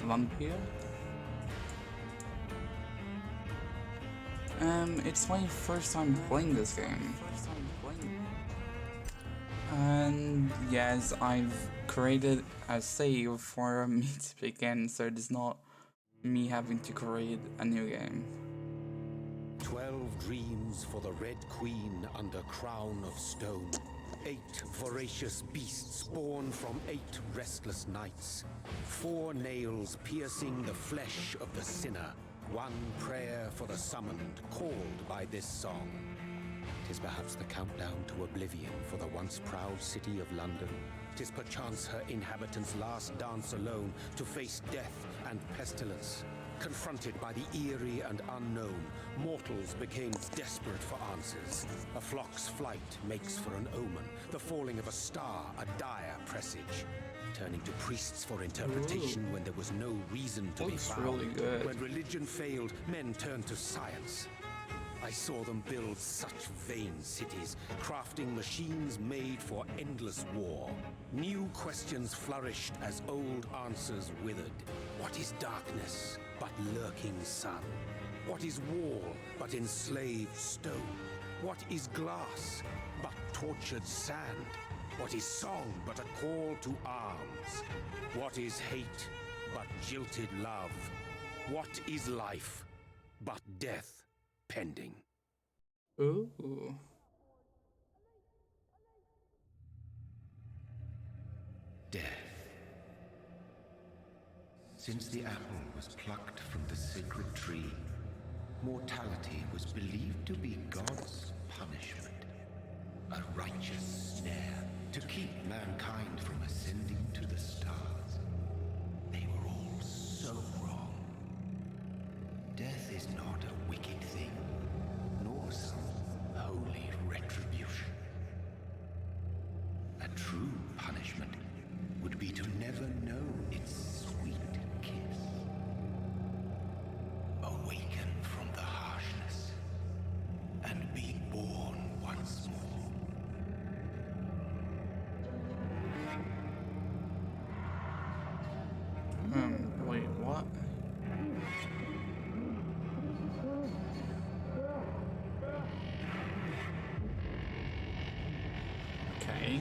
Vampyr. It's my first time playing this game. And yes, I've created a save for me to begin, so it is not me having to create a new game. 12 dreams for the Red Queen under crown of stone. 8 voracious beasts born from 8 restless nights. 4 nails piercing the flesh of the sinner. 1 prayer for the summoned, called by this song. 'Tis perhaps the countdown to oblivion for the once proud city of London. 'Tis perchance her inhabitants' last dance alone to face death and pestilence. Confronted by the eerie and unknown, mortals became desperate for answers. A flock's flight makes for an omen, the falling of a star a dire presage. Turning to priests for interpretation when there was no reason to be found. Really good. When religion failed, men turned to science. I saw them build such vain cities, crafting machines made for endless war. New questions flourished as old answers withered. What is darkness but lurking sun? What is wall but enslaved stone? What is glass but tortured sand? What is song but a call to arms? What is hate but jilted love? What is life but death pending? Ooh. Death. Since the apple was plucked from the sacred tree, mortality was believed to be God's punishment, a righteous snare to keep mankind from ascending to the stars. They were all so wrong. Death is not a wicked thing, nor some holy retribution. A true punishment would be to never know its sweet kiss. Awaken from the harshness and be born once more. Wait, what? Okay.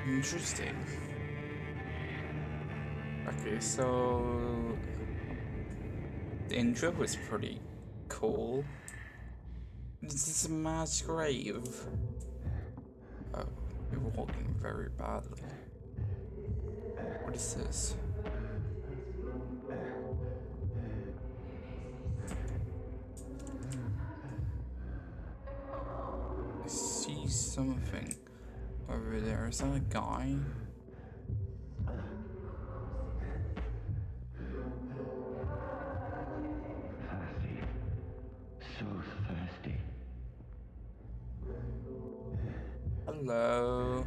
Interesting. Okay, so the intro was pretty cool. This is a mass grave. Oh, we're walking very badly. What is this? I see something over there. Is that a guy? Thirsty. So thirsty. Hello.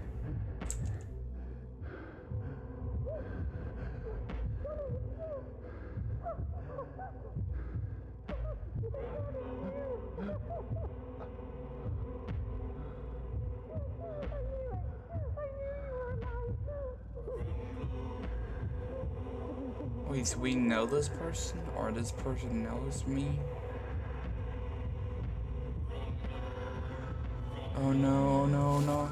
Wait, do we know this person, or this person knows me? Oh no, no, no.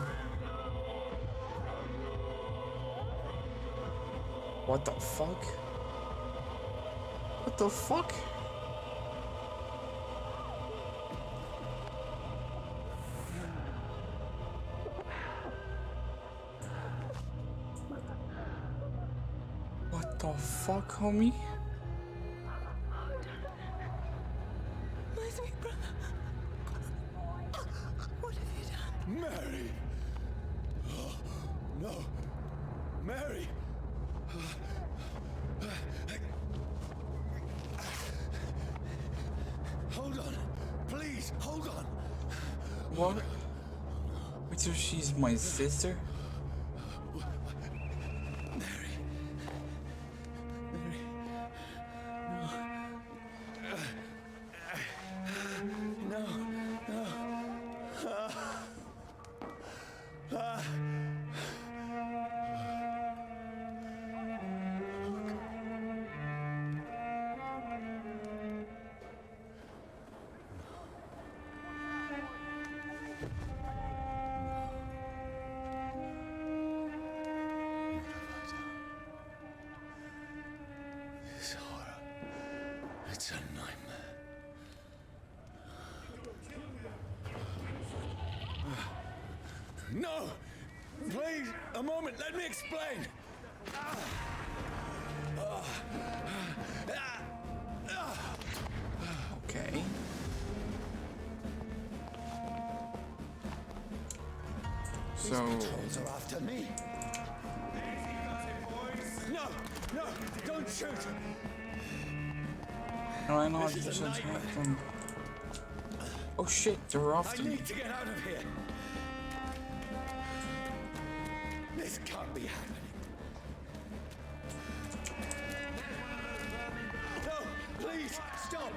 What the fuck? What the fuck? What the fuck, homie? My sweet brother. What have you done? Mary! Oh, no! Mary! What? Wait, so she's my sister? Mary. Mary. No. No. No. This horror. It's a nightmare. No! Please, a moment, let me explain! Okay. So, Patrols are after me. No! No! Don't shoot! can I not This is a just attack nightmare. them? Oh shit, they're I after me. need to get out of here! This can't be happening. No! Please, stop!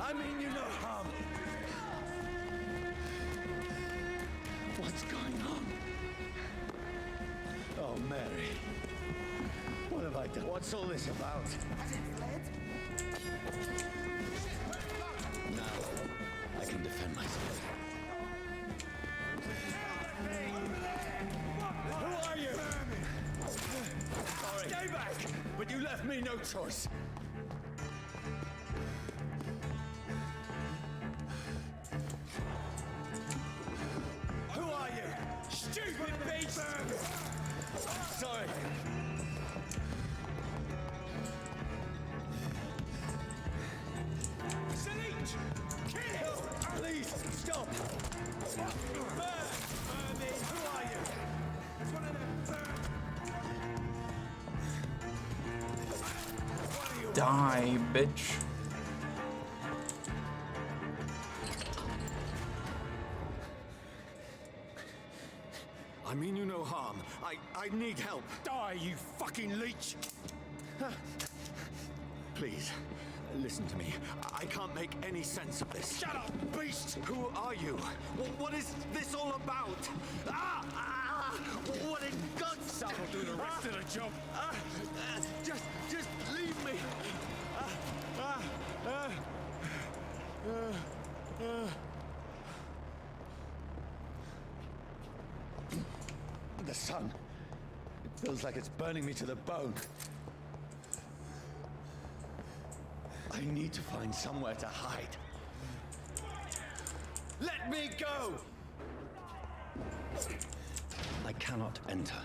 I mean you no harm. What's going on? Oh, Mary. What have I done? What's all this about? Now, I can defend myself. Who are you? Sorry. Stay back! But you left me no choice. Who are you? Stupid beast! Sorry. Salute! Kill! Please, stop! Burn! Who are you? It's one of them. Die, bitch. I mean you no harm. I need help. Die, you fucking leech! Please, listen to me. I can't make any sense of this. Shut up, beast! Who are you? What is this all about? What in God's name? I'll do the rest of the job. Just leave me. The sun. It feels like it's burning me to the bone. I need to find somewhere to hide. Let me go! I cannot enter.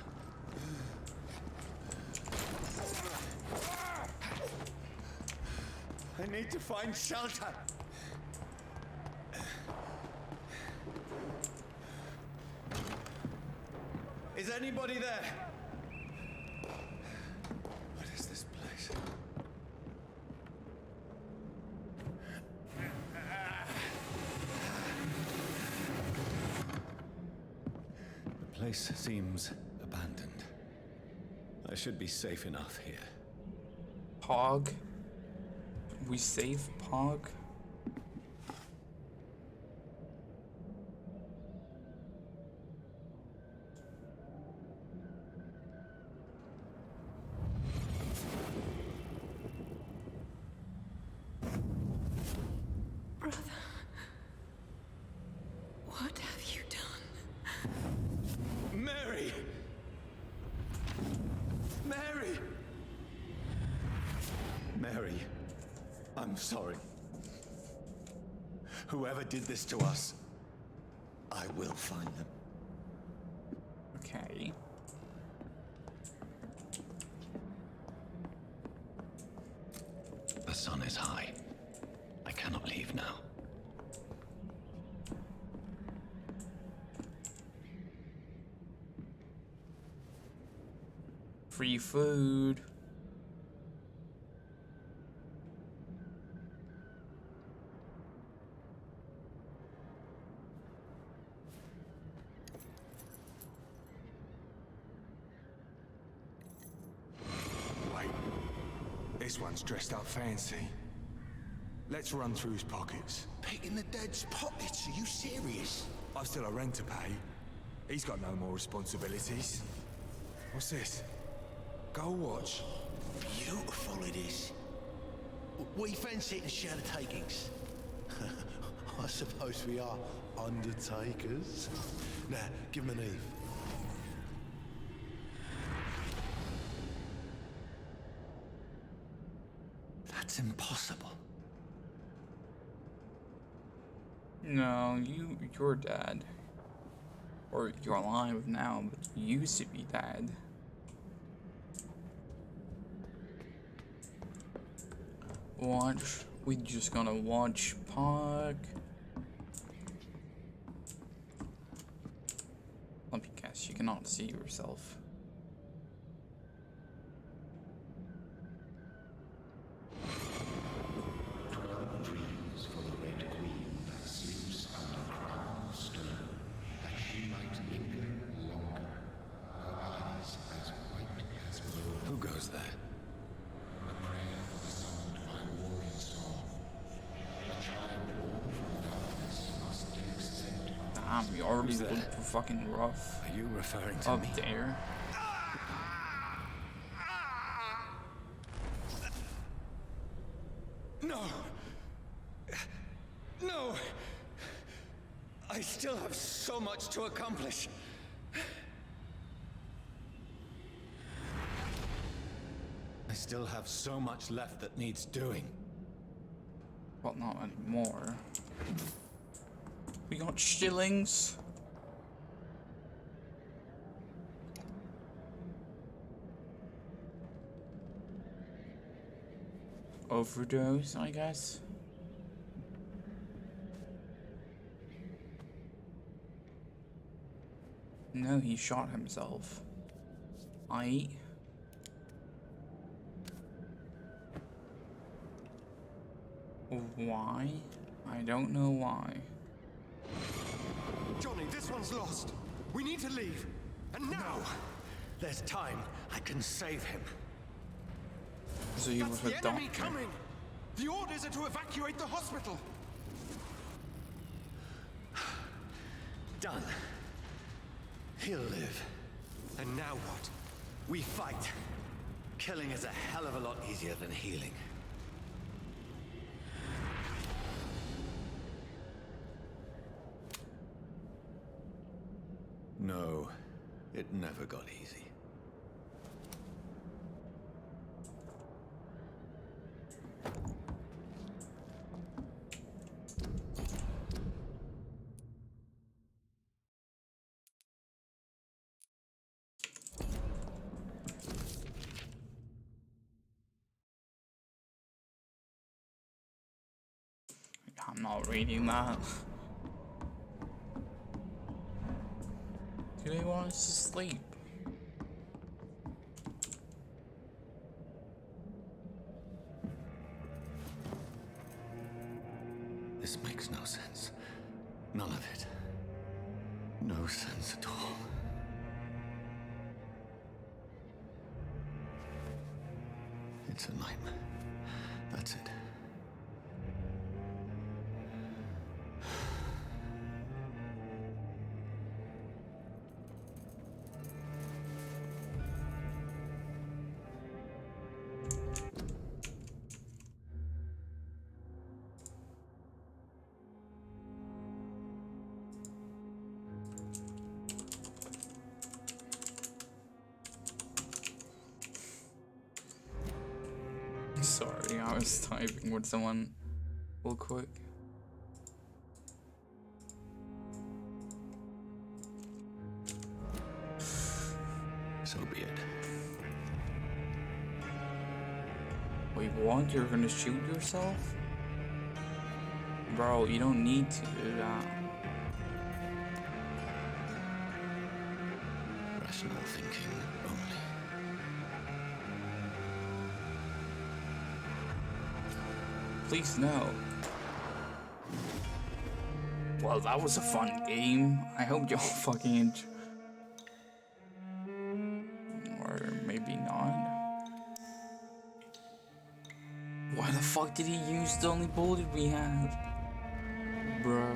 I need to find shelter. Is anybody there? What is this place? The place seems abandoned. I should be safe enough here. Pog. We save Pog. Brother, what have you done? Mary! Mary! Mary, I'm sorry. Whoever did this to us, I will find them. Okay. The sun is high. I cannot leave now. Free food. This one's dressed up fancy. Let's run through his pockets. Picking the dead's pockets? Are you serious? I've still a rent to pay. He's got no more responsibilities. What's this? Gold watch. Beautiful it is. We fancy it and share the takings. I suppose we are undertakers. Now, give him an Eve. That's impossible. No, you're dead. Or you're alive now, but you used to be dead. Watch. We're just gonna watch Puck. Let me guess, you cannot see yourself. Dreams for the Red Queen that sleeps under crown of stone, that she might linger longer, her eyes as white as snow. Who goes there? A prayer for the summoned by warring song. A child born from darkness must accept. Damn, you already look fucking rough. Are you referring to Up me? there. No! No! I still have so much to accomplish. I still have so much left that needs doing. Well, not anymore. We got shillings. Overdose, I guess. No, he shot himself. Why? I don't know why. Johnny, this one's lost. We need to leave. And now! There's time. I can save him. So you That's were the a enemy doctor. coming! The orders are to evacuate the hospital! Done. He'll live. And now what? We fight. Killing is a hell of a lot easier than healing. No, it never got easy. I'm not reading that. Do they want us to sleep? This makes no sense. None of it. No sense at all. It's a nightmare. That's it. Sorry, I was typing with someone real quick. So be it. Wait, what? You're gonna shoot yourself? Bro, you don't need to do that. Rational thinking only. Please no. Well, that was a fun game. I hope y'all fucking enjoy. Or maybe not. fuck did he use the only bullet we had? Bro.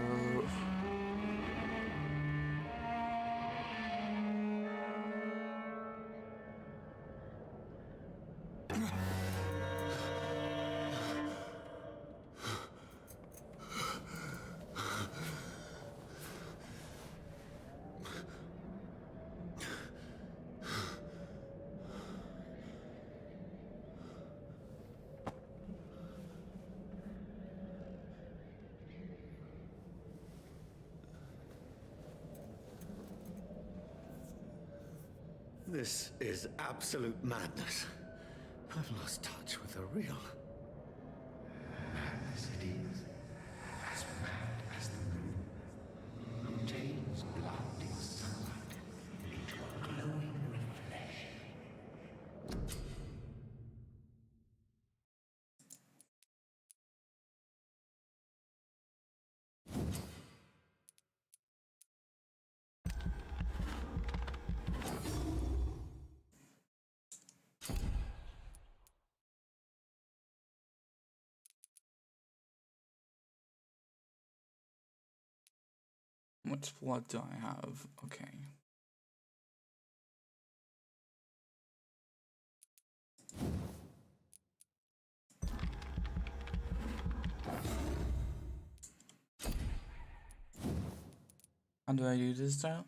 This is absolute madness. I've lost touch with the real. Madness it is. As mad as the moon. Obtains blinding sunlight into a glowing reflection. How much blood do I have? Okay. How do I do this now?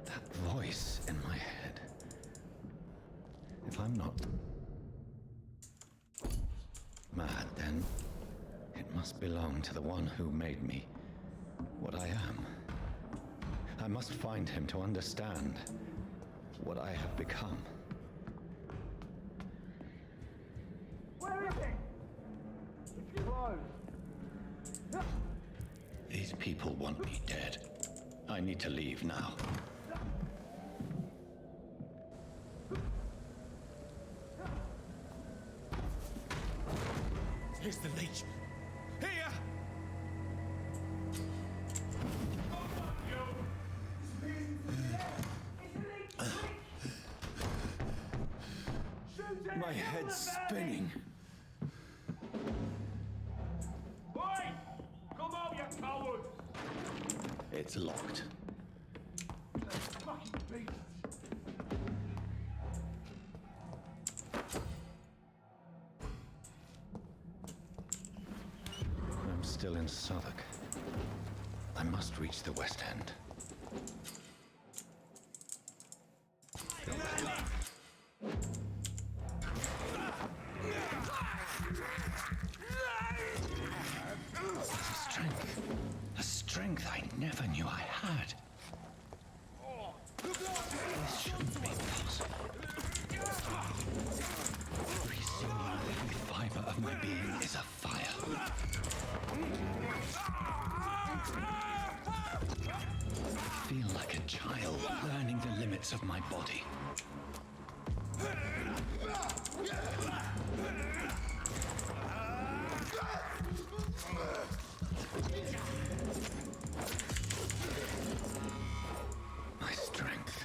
That voice in my head. If I'm not mad, then it must belong to the one who made me what I am. I must find him to understand what I have become. Where is it? It's closed. These people want me dead. I need to leave now. Here's the leech. Here! My head's spinning. Boy! Come out, you coward! It's locked. Fucking beast! I'm still in Southwark. I must reach the West End. A strength I never knew I had. This shouldn't be possible. Every fiber of my being is afire. I feel like a child learning the limits of my body. My strength,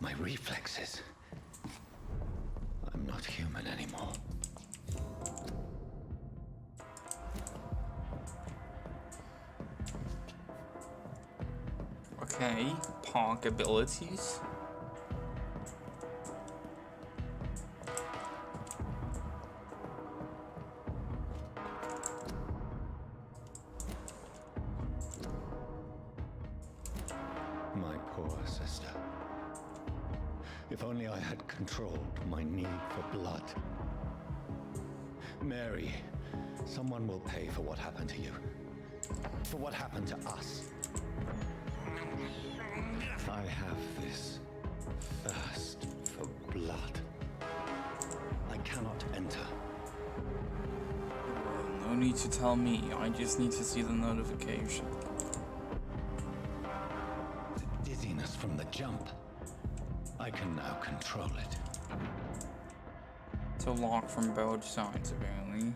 my reflexes. I'm not human anymore. Okay, Park abilities. My poor sister. If only I had controlled my need for blood. Mary, someone will pay for what happened to you. For what happened to us. I have this thirst for blood. I cannot enter. No need to tell me, I just need to see the notification. The dizziness from the jump. I can now control it. It's a lock from both sides, apparently.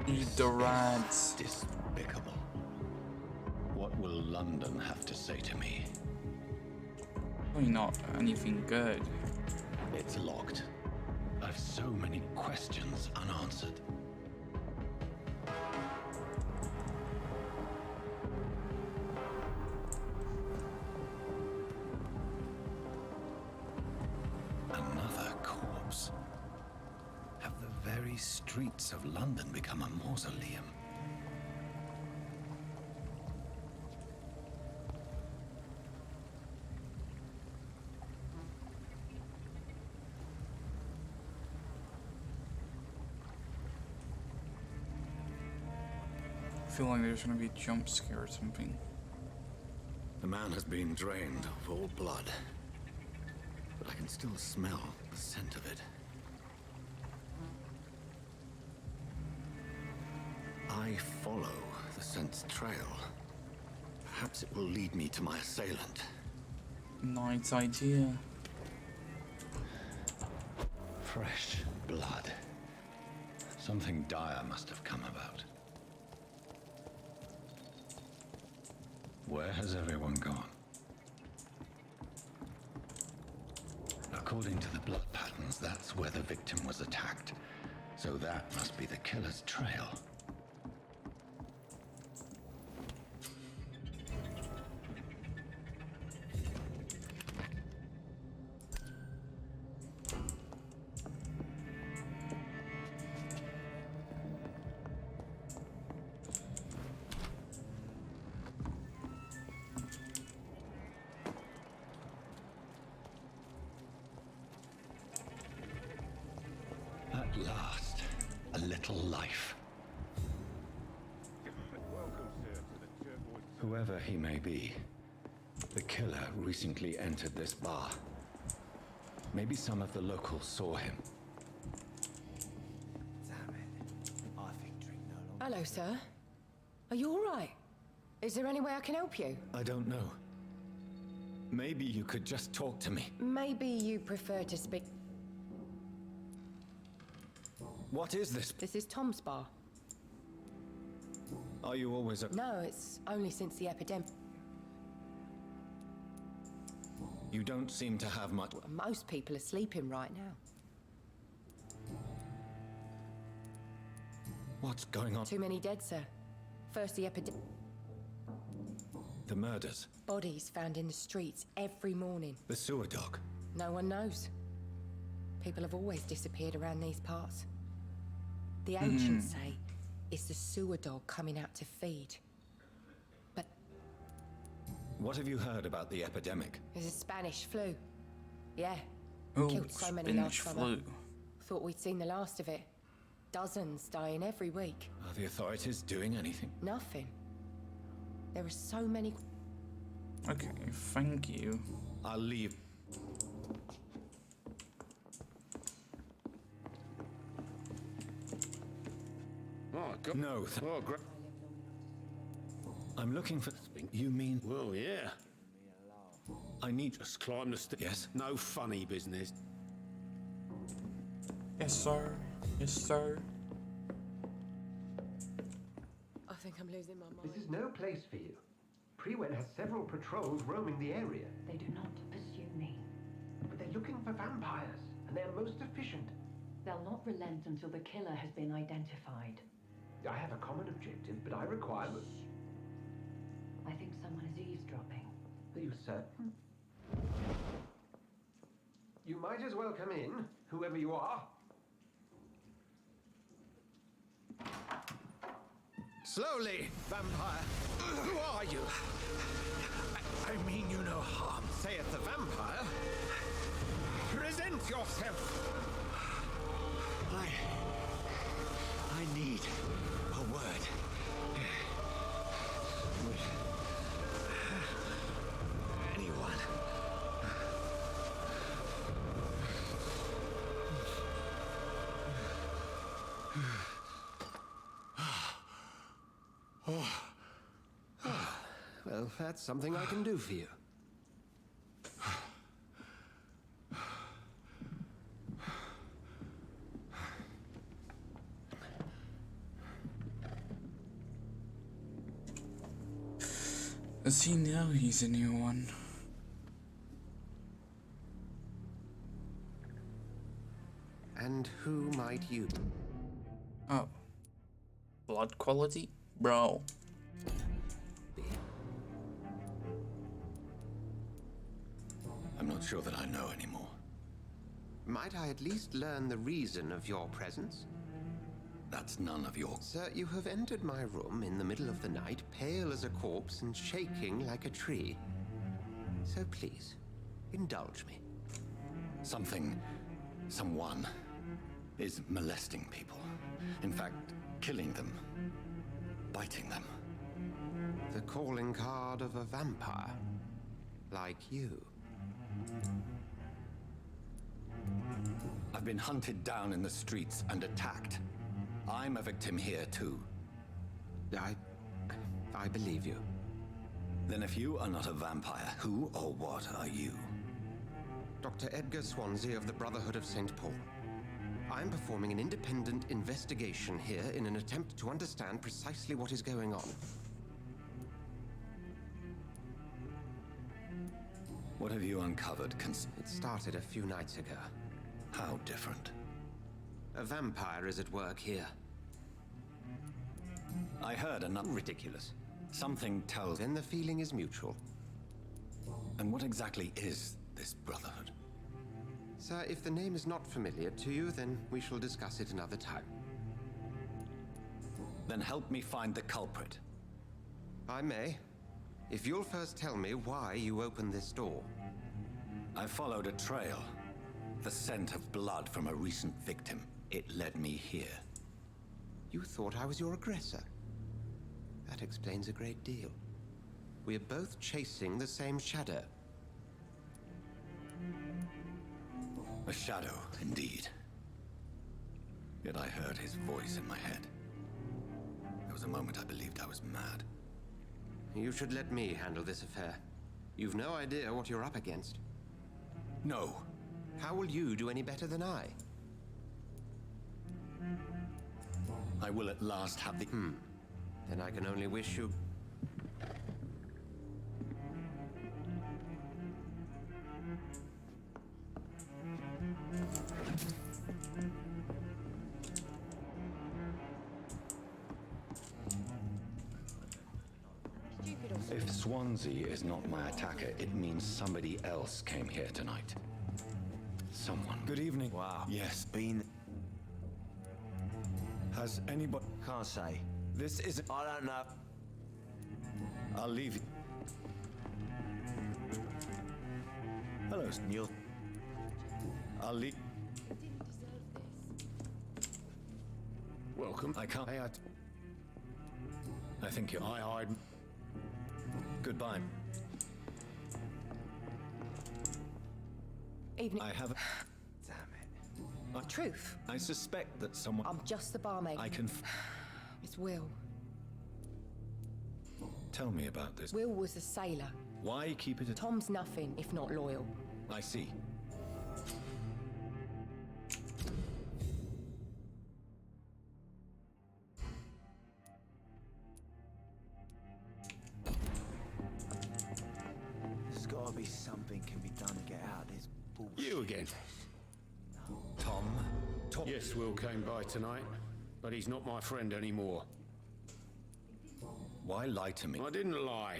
Eat the rats. Despicable. What will London have to say to me? Probably not anything good. It's locked. I've so many questions unanswered. Another corpse. Have the very streets of London become a mausoleum? I feel like there's gonna be a jump scare or something. The man has been drained of all blood, but I can still smell the scent of it. I follow the scent's trail. Perhaps it will lead me to my assailant. Nice idea. Fresh blood. Something dire must have come about. Where has everyone gone? According to the blood patterns, that's where the victim was attacked. So that must be the killer's trail. At last, a little life. Whoever he may be, the killer recently entered this bar. Maybe some of the locals saw him. Hello, sir. Are you all right? Is there any way I can help you? I don't know. Maybe you could just talk to me. Maybe you prefer to speak. What is this? This is Tom's bar. Are you always a... No, it's only since the epidemic. You don't seem to have much... Most people are sleeping right now. What's going on? Too many dead, sir. First the epidemic. The murders. Bodies found in the streets every morning. The sewer dog. No one knows. People have always disappeared around these parts. The ancients say it's the sewer dog coming out to feed. But What have you heard about the epidemic? there's a Spanish flu. Yeah. Oh, Killed so many last Spanish summer. flu. Thought we'd seen the last of it. Dozens dying every week. Are the authorities doing anything? Nothing. There are so many. Okay, thank you. I'll leave. Oh, God. No. Oh, great. I'm looking for... You mean... Well, yeah. I need... Just climb the stairs. Yes? No funny business. Yes, sir. Yes, sir. I think I'm losing my mind. This is no place for you. Prewen has several patrols roaming the area. They do not pursue me. But they're looking for vampires, and they're most efficient. They'll not relent until the killer has been identified. I have a common objective, but I require... I think someone is eavesdropping. Are you certain? You might as well come in, whoever you are. Slowly, vampire! Who are you? I mean you no harm, saith the vampire. Present yourself! I need a word. Would anyone Well, that's something I can do for you. Does he know he's a new one? And who might you be? Oh. Blood quality? Bro. I'm not sure that I know anymore. Might I at least learn the reason of your presence? That's none of your... Sir, you have entered my room in the middle of the night, pale as a corpse and shaking like a tree. So please, indulge me. Someone is molesting people. In fact, killing them. Biting them. The calling card of a vampire. Like you. I've been hunted down in the streets and attacked. I'm a victim here, too. I believe you. Then if you are not a vampire, who or what are you? Dr. Edgar Swansea of the Brotherhood of St. Paul. I'm performing an independent investigation here in an attempt to understand precisely what is going on. What have you uncovered? It started a few nights ago. How different? A vampire is at work here. I heard enough. Ridiculous. Something tells... Then the feeling is mutual. And what exactly is this Brotherhood? Sir, if the name is not familiar to you, then we shall discuss it another time. Then help me find the culprit. I may. If you'll first tell me why you opened this door. I followed a trail. The scent of blood from a recent victim. It led me here. You thought I was your aggressor. That explains a great deal. We're both chasing the same shadow. A shadow, indeed. Yet I heard his voice in my head. There was a moment I believed I was mad. You should let me handle this affair. You've no idea what you're up against. No. How will you do any better than I? I will at last have the... Then I can only wish you... If Swansea is not my attacker, it means somebody else came here tonight. Someone. Good evening. Wow. Yes. Has anybody... Can't say. This isn't... I don't know. I'll leave you. Hello, Neil. I'll leave... Welcome. I can't... I think you're... I hide. Goodbye. Evening. I have... Damn it. Truth. I suspect that someone... I'm just the barmaid. I can... It's Will. Tell me about this. Will was a sailor. Why keep it a... Tom's nothing if not loyal. I see. There's gotta be something can be done to get out of this bullshit. You again. Tom? Yes, Will came by tonight, but he's not my friend anymore. Why lie to me? I didn't lie.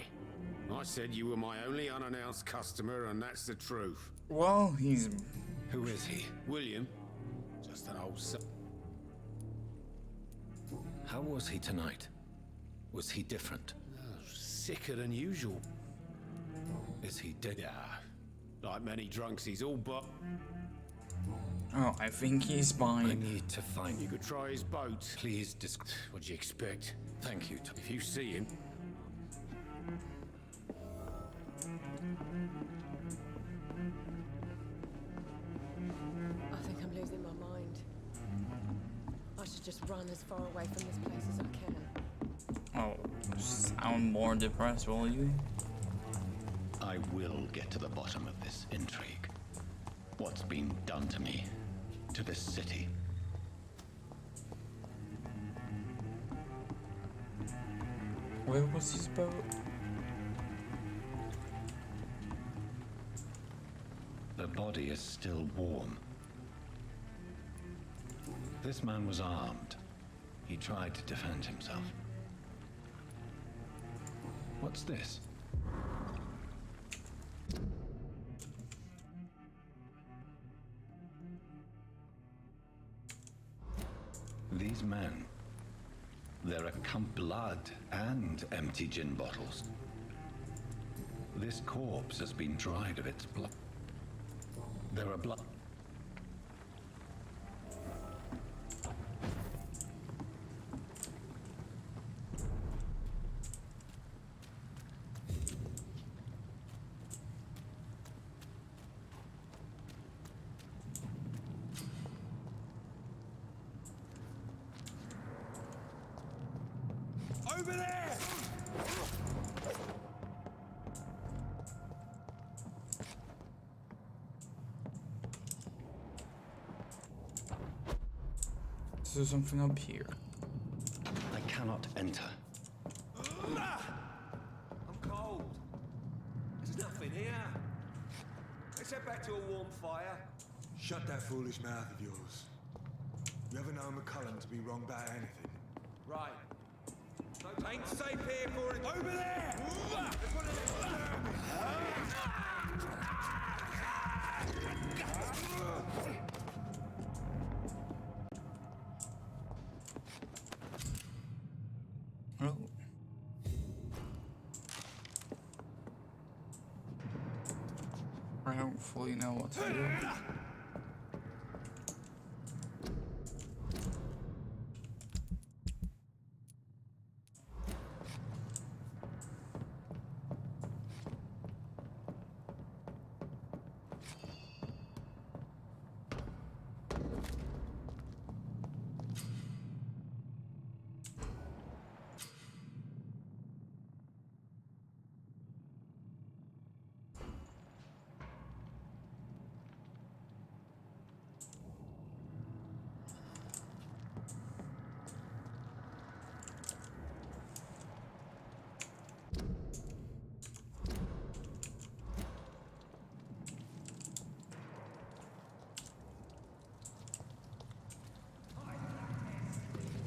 I said you were my only unannounced customer, and that's the truth. Well, he's... Who is he? William, just an old son. How was he tonight? Was he different? Sicker than usual. Is he dead? Yeah, like many drunks, he's all but... Oh, I think he's I fine. need to find You could try his boat. Please What'd you expect? Thank you, Tom. If you see him... I think I'm losing my mind. I should just run as far away from this place as I can. Oh, sound more depressed, will you? I will get to the bottom of this intrigue. What's been done to me, to this city. Where was his boat? The body is still warm. This man was armed. He tried to defend himself. What's this? These men, they're blood and empty gin bottles. This corpse has been dried of its blood. There are blood. Over there! Is there something up here? I cannot enter. I'm cold. There's nothing here. Let's head back to a warm fire. Shut that foolish mouth of yours. You ever known McCullum to be wrong about anything? Right. So ain't safe here for it. Over there! There's one of them. Oh. I don't fully know what to do.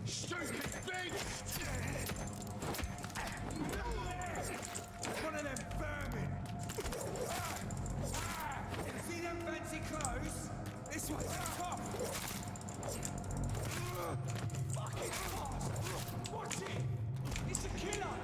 Stupid beast! One of them vermin! See them fancy clothes? This one's a cop! Fucking fast! Watch it! It's a killer!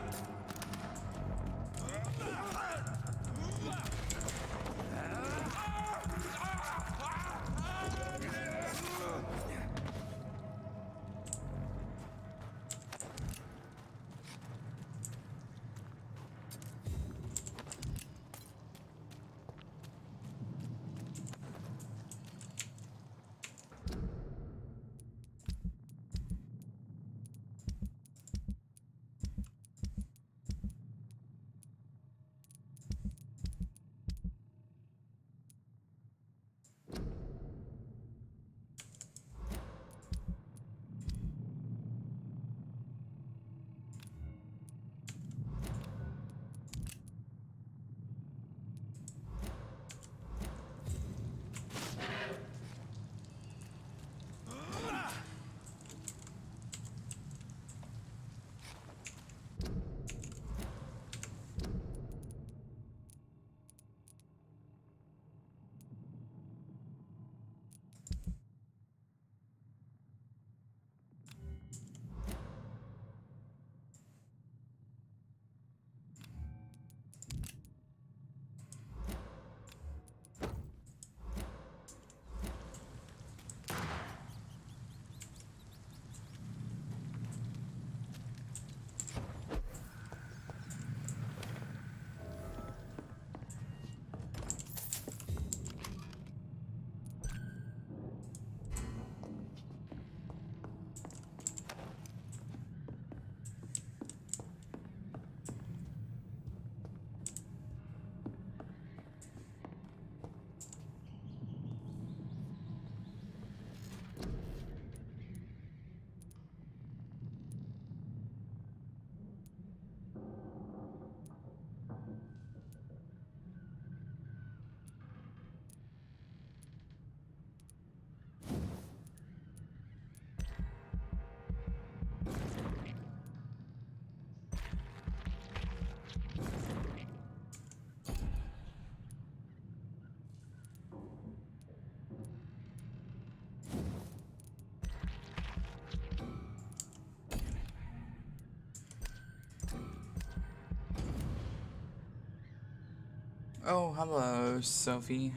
Oh, hello, Sophie.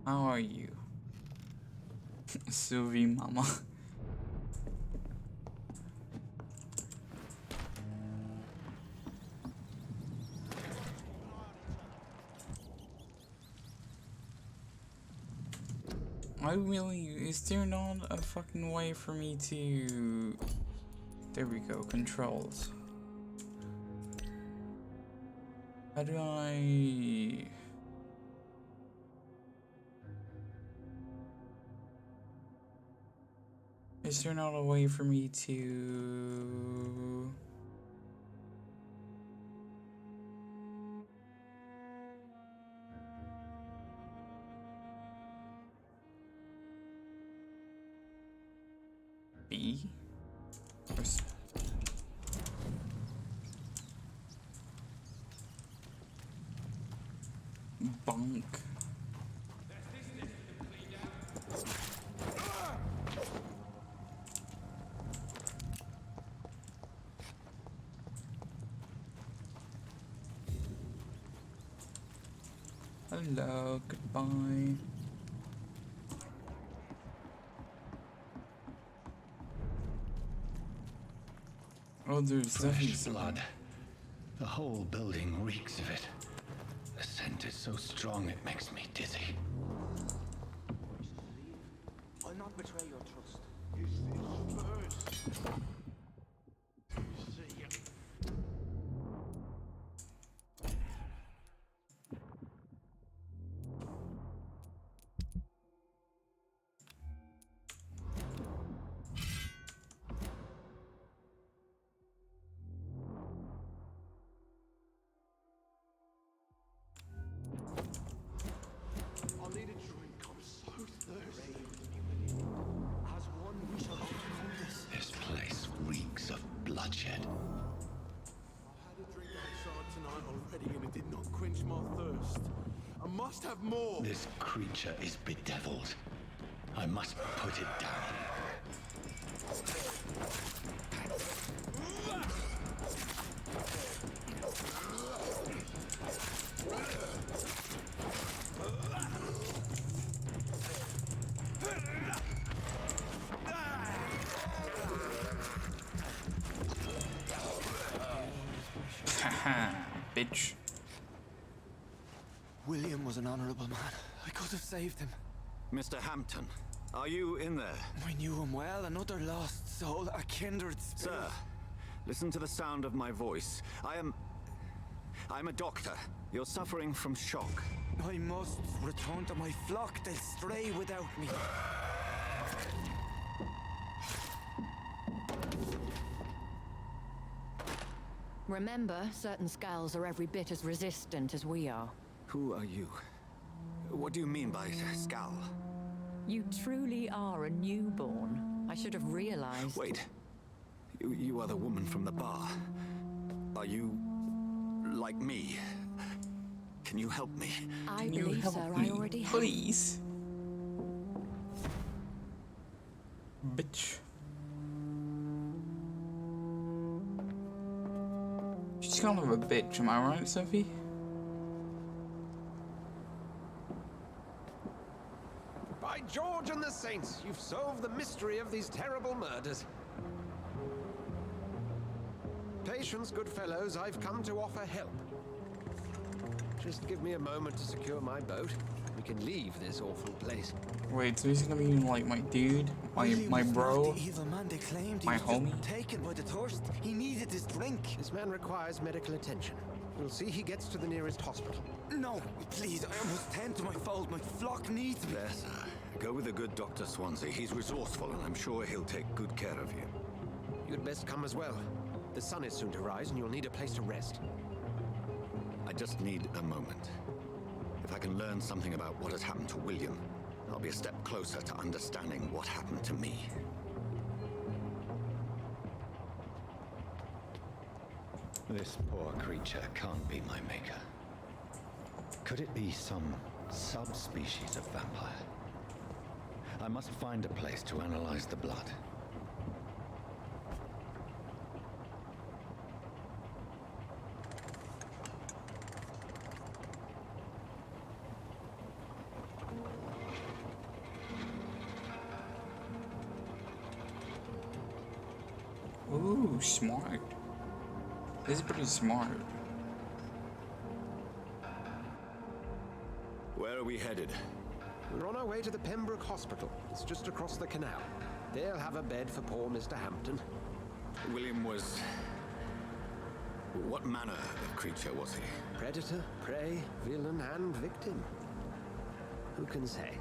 How are you? Sophie Mama. Is there not a fucking way for me to... There we go, controls. How do I... Is there not a way for me to... B? Bonk. Hello, goodbye. Oh, there's definitely some blood. The whole building reeks of it. The scent is so strong it makes me dizzy. I'll not betray your trust. This place reeks of bloodshed. I had a drink outside tonight already and it did not quench my thirst. I must have more. This creature is bedeviled. I must put it down. Haha, bitch. William was an honorable man. I could have saved him. Mr. Hampton, are you in there? I knew him well, another lost soul, a kindred spirit. Sir, listen to the sound of my voice. I'm a doctor. You're suffering from shock. I must return to my flock. They'll stray without me. Remember, certain skulls are every bit as resistant as we are. Who are you? What do you mean by skull? You truly are a newborn. I should have realized. Wait. You are the woman from the bar. Are you... like me? Can you help me? I believe, sir, I already have. Please. Bitch. She's kind of a bitch, am I right, Sophie? By George and the Saints, you've solved the mystery of these terrible murders. Patience, good fellows, I've come to offer help. Just give me a moment to secure my boat. We can leave this awful place. Wait, so he's gonna be like my dude, my bro, The evil man they claimed he my was homie. just taken by the thirst. He needed his drink. This man requires medical attention. We'll see he gets to the nearest hospital. No, please, I must tend to my fold. My flock needs me. There, sir. Go with the good Dr. Swansea. He's resourceful, and I'm sure he'll take good care of you. You'd best come as well. The sun is soon to rise, and you'll need a place to rest. I just need a moment. If I can learn something about what has happened to William, I'll be a step closer to understanding what happened to me. This poor creature can't be my maker. Could it be some subspecies of vampire? I must find a place to analyze the blood. Ooh, smart. This is pretty smart. Where are we headed? We're on our way to the Pembroke Hospital. It's just across the canal. They'll have a bed for poor Mr. Hampton. William was... What manner of creature was he? Predator, prey, villain, and victim. Who can say?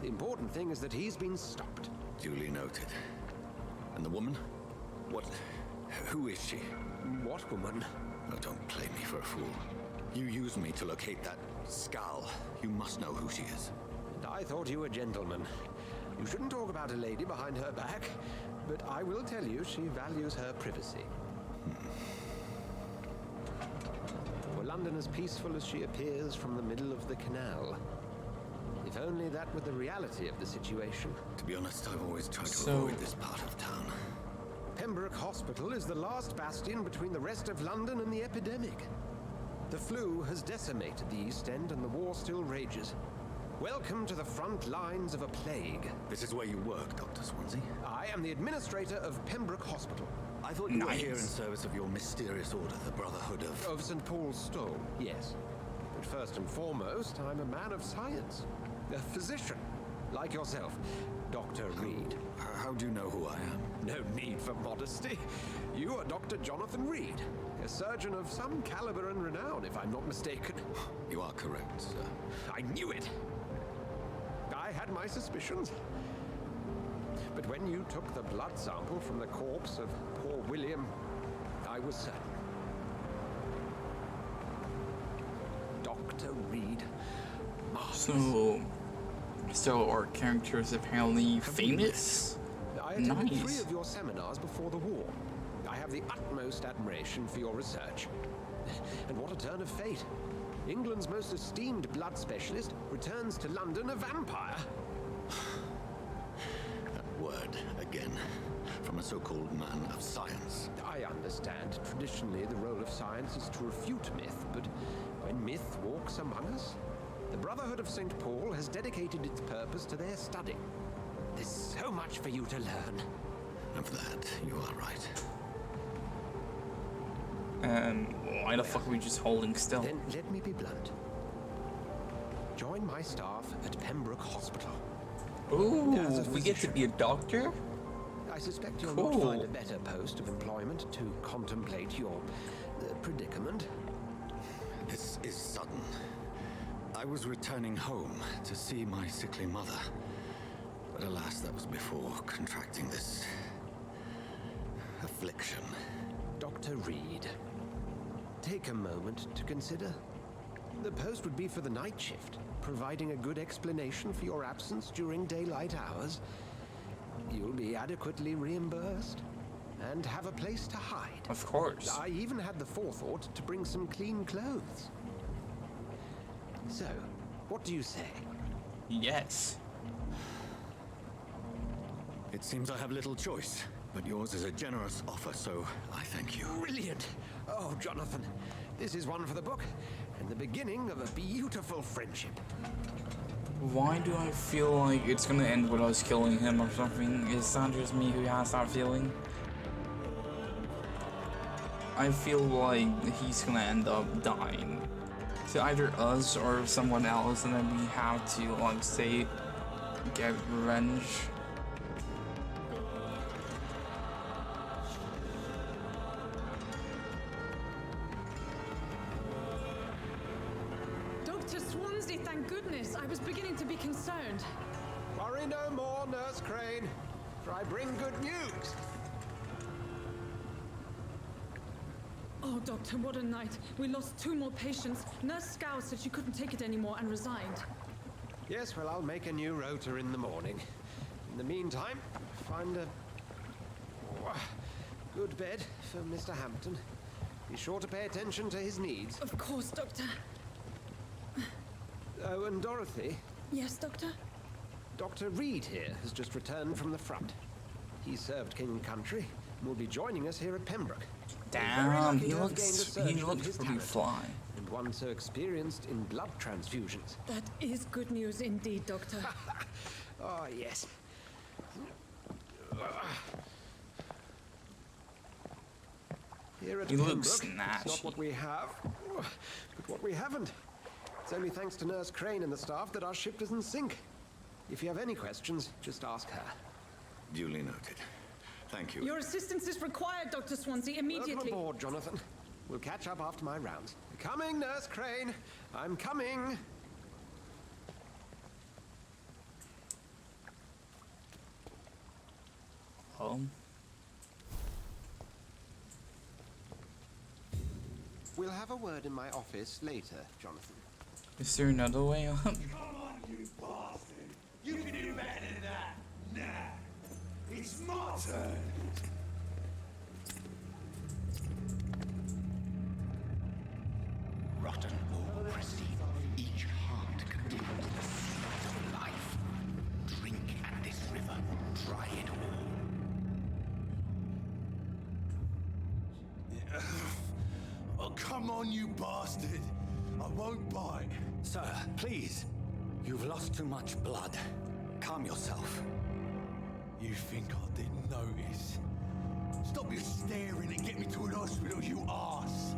The important thing is that he's been stopped. Duly noted. And the woman? What... Who is she? What woman? Oh, don't play me for a fool. You used me to locate that skull. You must know who she is. And I thought you a gentleman. You shouldn't talk about a lady behind her back, but I will tell you she values her privacy. For London as peaceful as she appears from the middle of the canal. If only that were the reality of the situation. To be honest, I've always tried to avoid this part of town. Pembroke Hospital is the last bastion between the rest of London and the epidemic. The flu has decimated the East End and the war still rages. Welcome to the front lines of a plague. This is where you work, Dr. Swansea? I am the administrator of Pembroke Hospital. I thought you were here in service of your mysterious order, the Brotherhood of... Of St. Paul's Stole, yes. But first and foremost, I'm a man of science. A physician, like yourself, Dr. Reed. How do you know who I am? No need for modesty. You are Dr. Jonathan Reed, a surgeon of some caliber and renown, if I'm not mistaken. You are correct, sir. I knew it! I had my suspicions. But when you took the blood sample from the corpse of poor William, I was certain. Dr. Reed. So our character is apparently famous? I attended 3 of your seminars before the war. I have the utmost admiration for your research. And what a turn of fate. England's most esteemed blood specialist returns to London a vampire. That word, again, from a so-called man of science. I understand. Traditionally, the role of science is to refute myth, but when myth walks among us, the Brotherhood of St. Paul has dedicated its purpose to their study. There's so much for you to learn. Of that, you are right. Why the fuck are we just holding still? Then let me be blunt. Join my staff at Pembroke Hospital. Ooh, we get to be a doctor? I suspect you'll not find a better post of employment to contemplate your predicament. This is sudden. I was returning home to see my sickly mother. But alas, that was before contracting this... affliction. Dr. Reed, take a moment to consider. The post would be for the night shift, providing a good explanation for your absence during daylight hours. You'll be adequately reimbursed and have a place to hide. Of course. I even had the forethought to bring some clean clothes. So, what do you say? Yes. It seems I have little choice, but yours is a generous offer, so I thank you. Brilliant! Oh, Jonathan, this is one for the book, and the beginning of a beautiful friendship. Why do I feel like it's gonna end with us killing him or something? Is that just me who has that feeling? I feel like he's gonna end up dying. To either us or someone else, and then we have to, like, say, get revenge. Dr. Swansea, thank goodness. I was beginning to be concerned. Worry no more, Nurse Crane, for I bring good news. Oh, Doctor, what a night. We lost 2 more patients. Nurse Scow said she couldn't take it anymore and resigned. Yes, well, I'll make a new rota in the morning. In the meantime, find a good bed for Mr. Hampton. Be sure to pay attention to his needs. Of course, Doctor. Oh, and Dorothy? Yes, Doctor? Dr. Reed here has just returned from the front. He served King and Country and will be joining us here at Pembroke. Damn, he looks pretty fly. And one so experienced in blood transfusions. That is good news indeed, Doctor. Oh, yes. Here at He Pembroke, looks it's not snatchy. what we have, but what we haven't. It's only thanks to Nurse Crane and the staff that our ship doesn't sink. If you have any questions, just ask her. Duly noted. Thank you. Your assistance is required, Dr. Swansea, immediately. Welcome aboard, Jonathan. We'll catch up after my rounds. Coming, Nurse Crane. I'm coming. Home. We'll have a word in my office later, Jonathan. Is there another way up? Come on, you bastard! You can do better than that! Nah! It's my turn! Rotten or pristine, each heart contains the sweat of life. Drink at this river, try it all. Oh, come on, you bastard! I won't bite. Sir, please. You've lost too much blood. Calm yourself. You think I didn't notice? Stop your staring and get me to an hospital, you arse!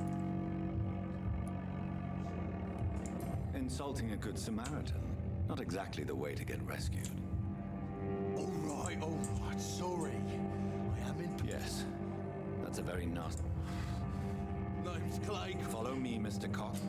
Insulting a good Samaritan. Not exactly the way to get rescued. All right, sorry. I am in... Yes. That's a very nasty... Name's Clegg. Follow me, Mr. Cox.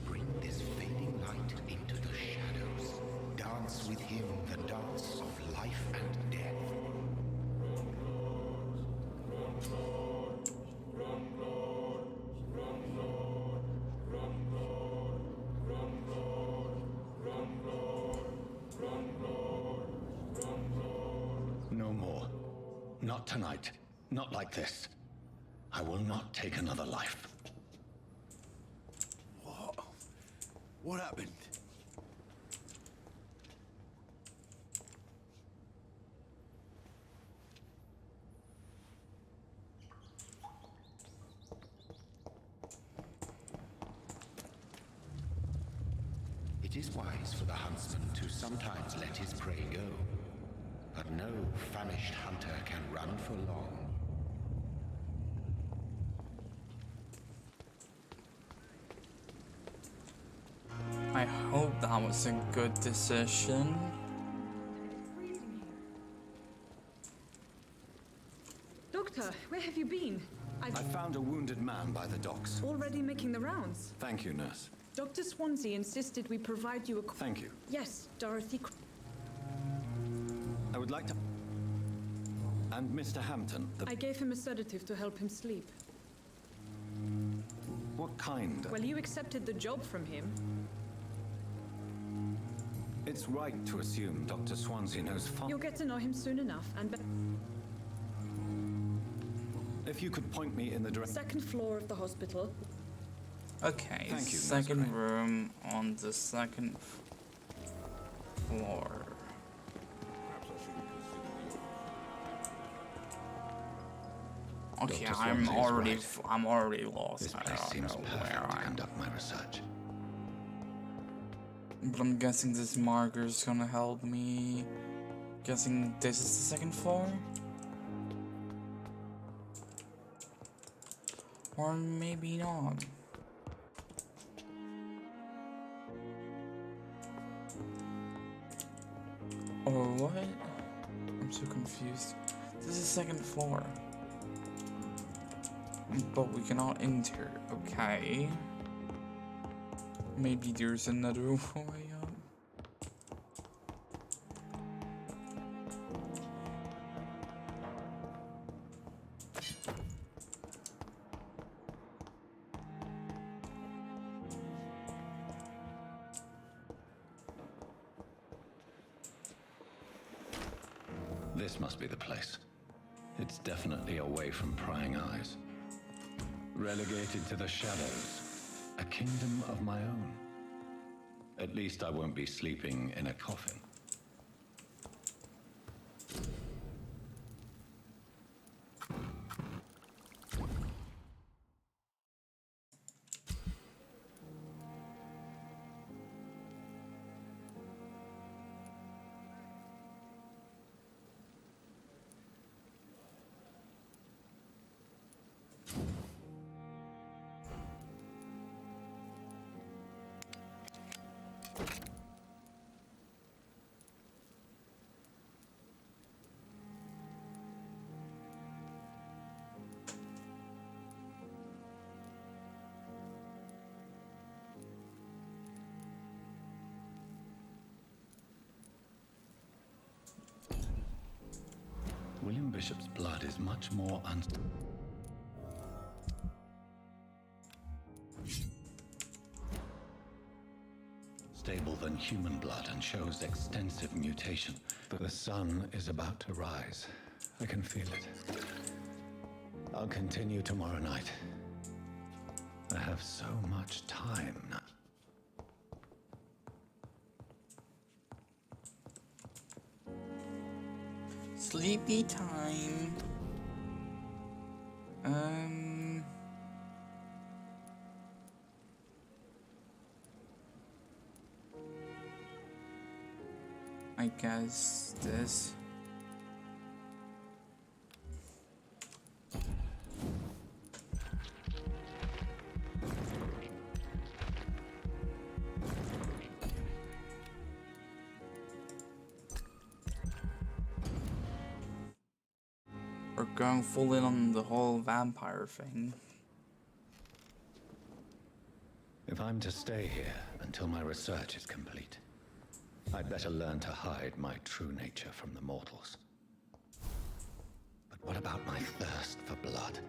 Bring this fading light into the shadows. Dance with him the dance of life and death. No more. Not tonight. Not like this. I will not take another life. What? What happened? It is wise for the huntsman to sometimes let his prey go. But no famished hunter can run for long. I hope that was a good decision. Doctor, where have you been? I found a wounded man by the docks. Already making the rounds. Thank you, nurse. Dr. Swansea insisted we provide you a... Thank you. Yes, Dorothy... I would like to... And Mr. Hampton, I gave him a sedative to help him sleep. What kind? Well, you accepted the job from him. It's right to assume Dr. Swansea knows You'll get to know him soon enough, and... If you could point me in the direction... Second floor of the hospital. Okay, Thank you, second room on the second floor. Okay, Dr. I'm Swansea is right. already lost. This I place don't seems know perfect where to I am. conduct my research. But I'm guessing this marker is gonna help me. Guessing this is the second floor? Or maybe not. Or what? I'm so confused. This is the second floor. But we cannot enter. Okay. Maybe there's another way up. This must be the place. It's definitely away from prying eyes. Relegated to the shadows. A kingdom of my own. At least I won't be sleeping in a coffin. William Bishop's blood is much more stable than human blood and shows extensive mutation. The sun is about to rise. I can feel it. I'll continue tomorrow night. I have so much time now. Sleepy time. I guess this. We're going full in on the whole vampire thing. If I'm to stay here until my research is complete, I'd better learn to hide my true nature from the mortals. But what about my thirst for blood?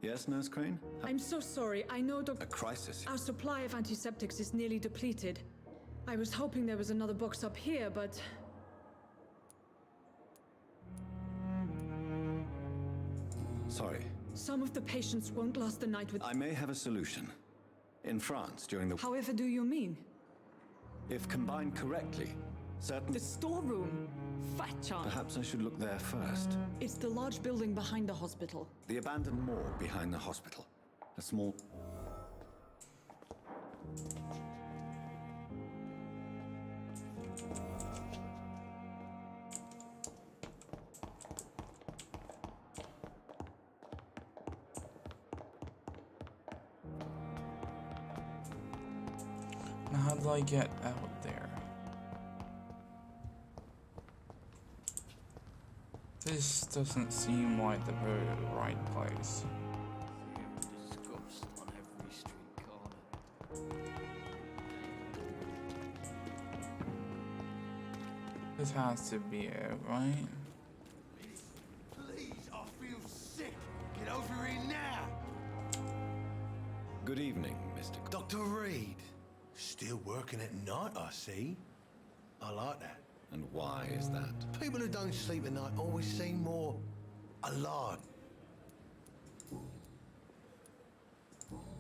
Yes, Nurse Crane? I'm so sorry. I know A crisis. our supply of antiseptics is nearly depleted. I was hoping there was another box up here, but... Sorry. Some of the patients won't last the night with... I may have a solution. In France, during the... However do you mean? If combined correctly, certain... The storeroom! Fat chance. Perhaps I should look there first. It's the large building behind the hospital. The abandoned morgue behind the hospital. A small... Now how do I get out there? This doesn't seem like the very right place. Discussed on every street corner. This has to be it, right? Please, I feel sick. Get over here now. Good evening, Mr. Dr. Reed. Still working at night, I see. I like that. And why is that? People who don't sleep at night always seem more alive.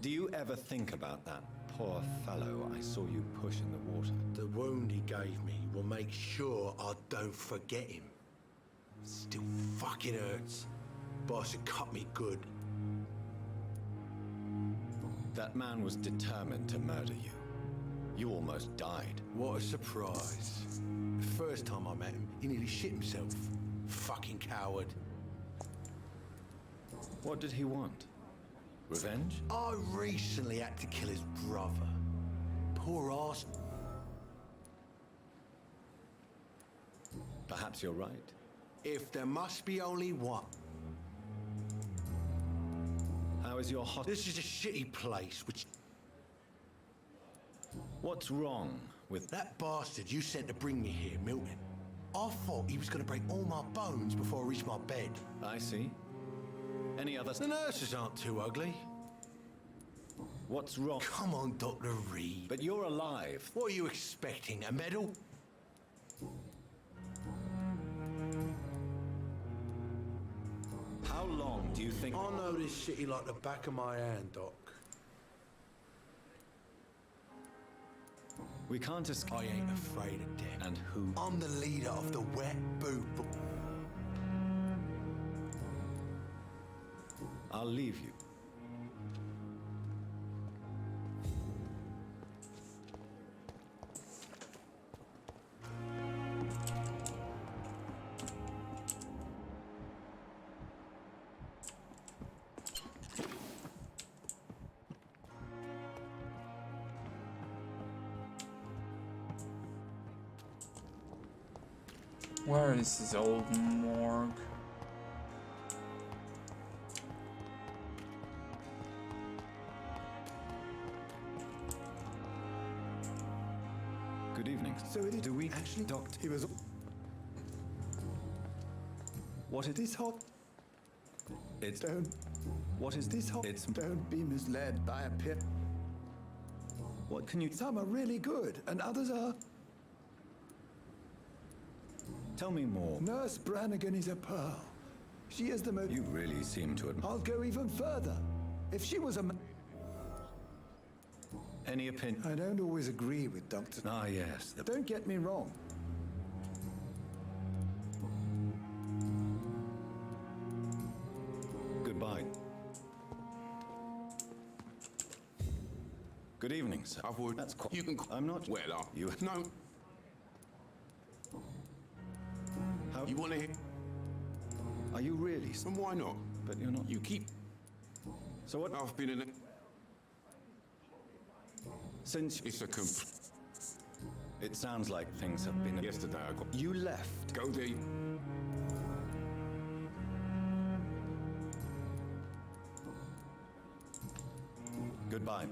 Do you ever think about that poor fellow I saw you push in the water? The wound he gave me will make sure I don't forget him. Still fucking hurts. Boss had cut me good. That man was determined to murder you. You almost died. What a surprise. The first time I met him, he nearly shit himself. Fucking coward. What did he want? Revenge? I recently had to kill his brother. Poor ass. Perhaps you're right. If there must be only one. How is your hospital? This is a shitty place, which... What's wrong with... That bastard you sent to bring me here, Milton. I thought he was going to break all my bones before I reached my bed. I see. Any others? The nurses aren't too ugly. What's wrong? Come on, Dr. Reed. But you're alive. What are you expecting, a medal? How long do you think... I know this city like the back of my hand, Doc. We can't escape. I ain't afraid of death. And who? I'm the leader of the wet boot. I'll leave you. Where is this old morgue? actually... Doctor. He was... What is This hot... It's... Don't... What is This hot... It's... Don't be misled by a pit. What can you... Some are really good, and others are... Tell me more. Nurse Brannigan is a pearl. She is the most... You really seem to admire... I'll go even further. If she was a... Any opinion? I don't always agree with Dr. Ah, yes. Don't get me wrong. Goodbye. Good evening, sir. I would. That's quite... You can... I'm not... Well, you... No. How... You want to hear... Are you really... And why not? But you're not... You keep... So what... I've been in a... Since... It's a It sounds like things have been... Yesterday I got... You left. Go deep. Goodbye.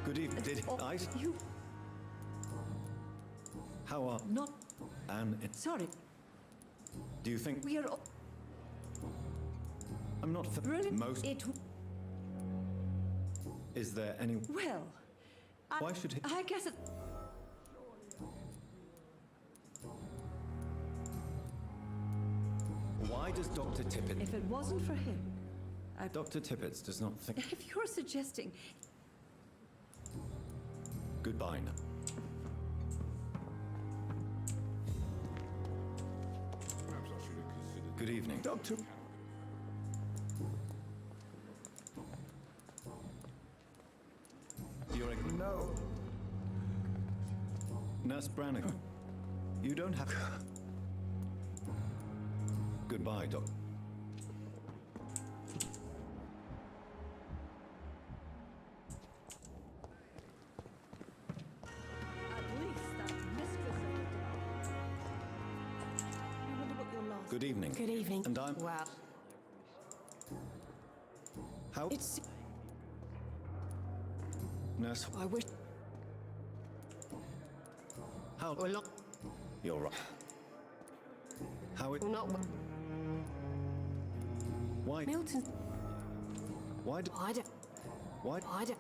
Good evening. Did I... You... How are... Not... And it's... Sorry. Do you think... We are... all... I'm not the Really? most... It... Is there any... Well... Why should he... I guess it... Why does Dr. Tippett... If it wasn't for him... Dr. Tippett does not think... If you're suggesting... Goodbye now. Perhaps I should have considered... Good evening. Doctor... You're a... No. Nurse Brannigan. You don't have... Goodbye, Doc. At least that mistress of the... I wonder what your last... Good evening. Good evening. And I'm... Wow. How... It's... Nurse... I wish... How... Well, not... You're right. How it... Not... Why... Milton... Why do... I don't... Why... I don't...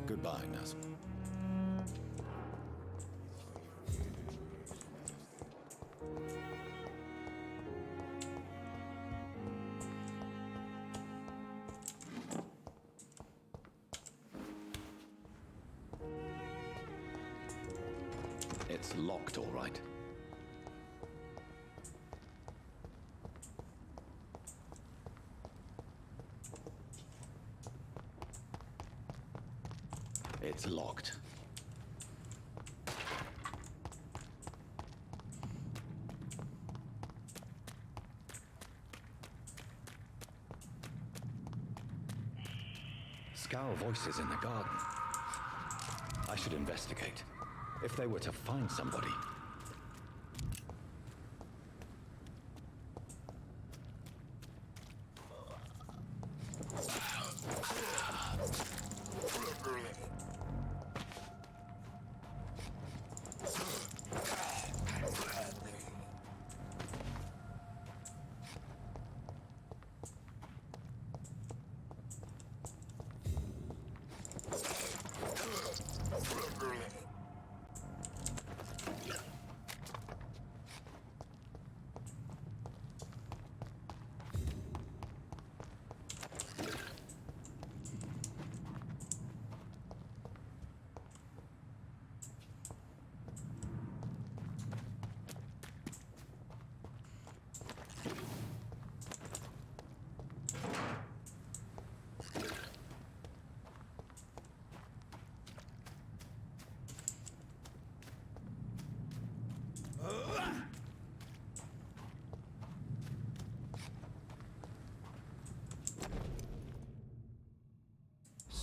Goodbye, Nurse. It's locked, all right. It's locked. Scowl voices in the garden. I should investigate. If they were to find somebody.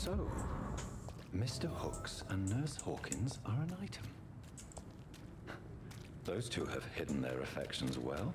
So, Mr. Hooks and Nurse Hawkins are an item. Those two have hidden their affections well.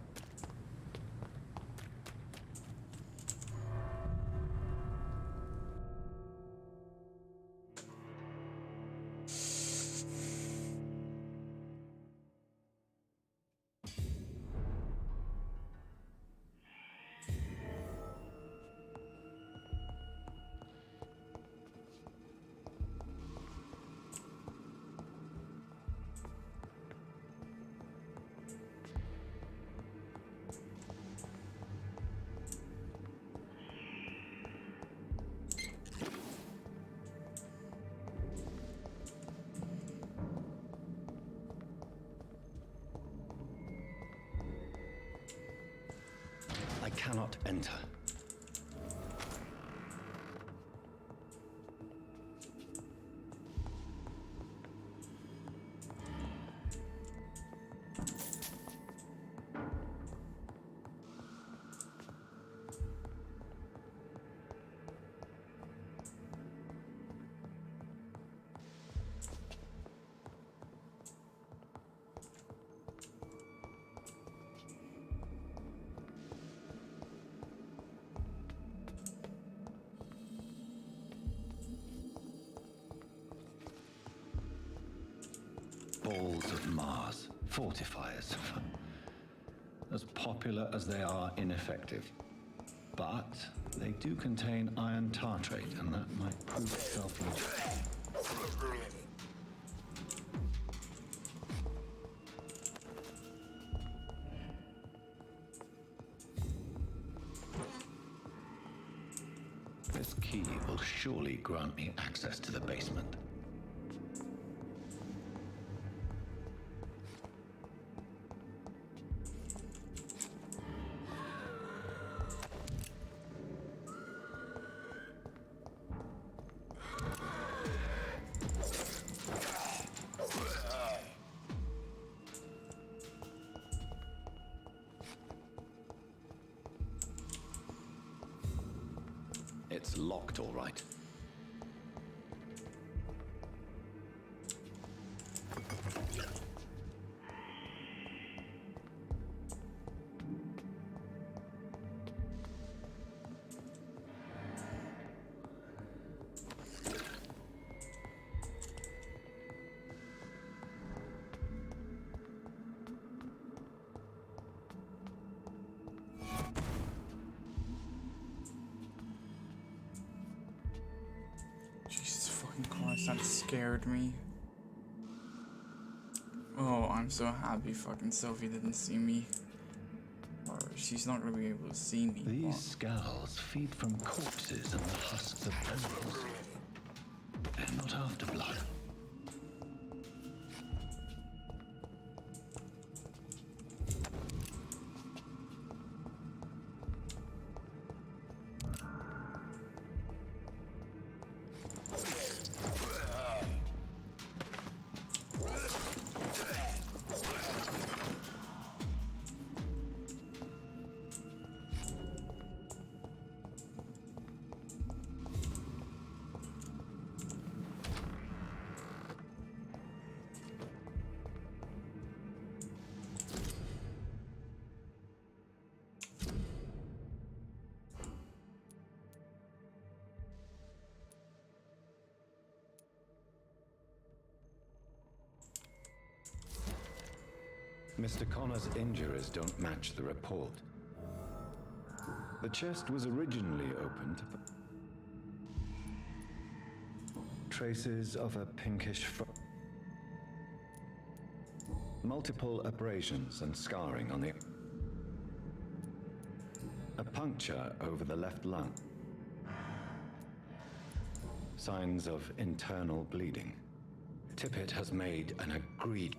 I cannot enter. Balls of Mars, fortifiers. As popular as they are ineffective. But they do contain iron tartrate, and that might prove itself useful. This key will surely grant me access to the basement. It's locked, all right. Christ, that scared me. Oh, I'm so happy fucking Sophie didn't see me. Or she's not gonna be able to see me. These scowls feed from corpses and the husks of bones. They're not after blood. Mr. Connor's injuries don't match the report. The chest was originally opened. Traces of a pinkish multiple abrasions and scarring on the... A puncture over the left lung. Signs of internal bleeding. Tippett has made an agreed...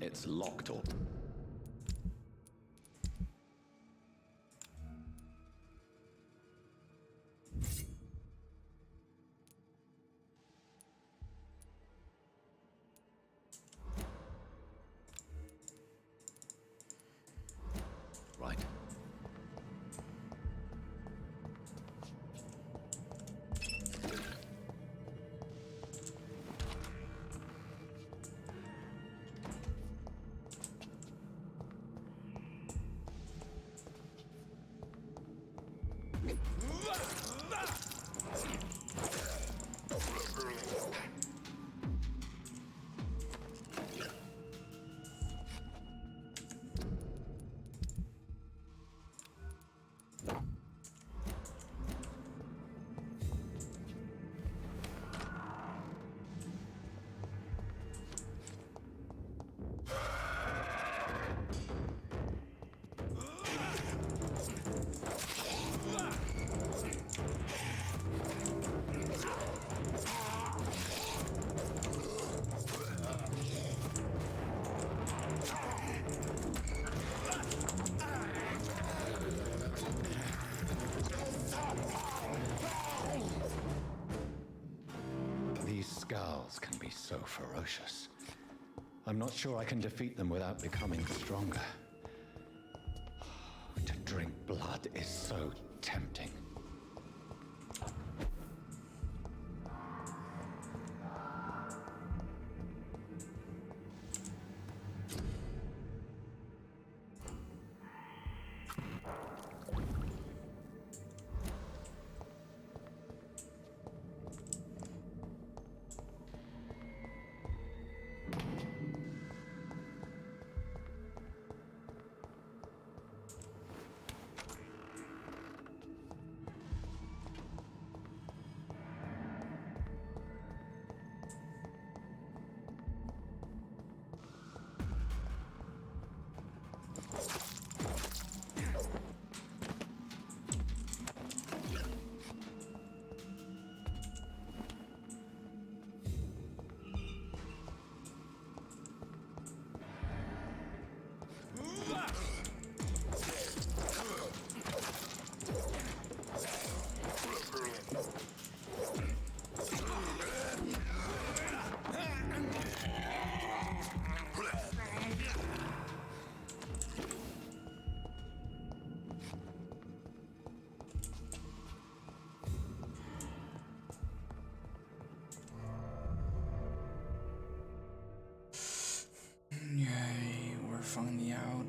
It's locked up. These skulls can be so ferocious. I'm not sure I can defeat them without becoming stronger. To drink blood is so tempting. Yay, we're finally out.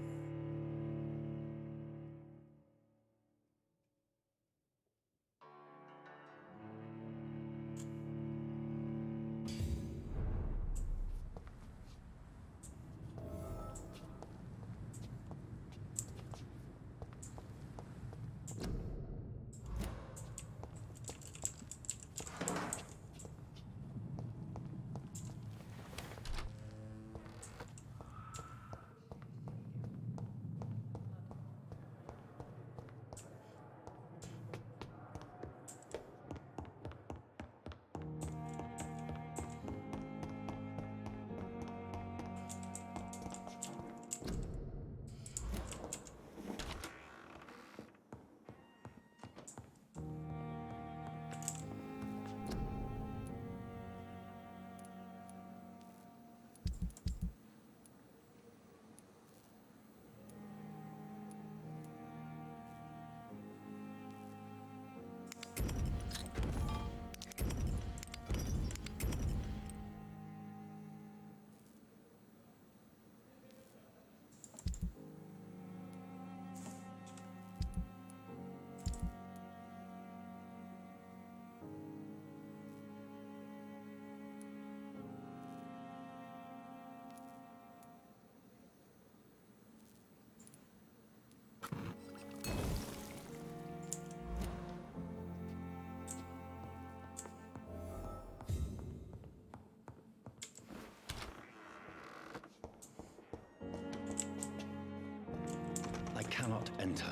I cannot enter.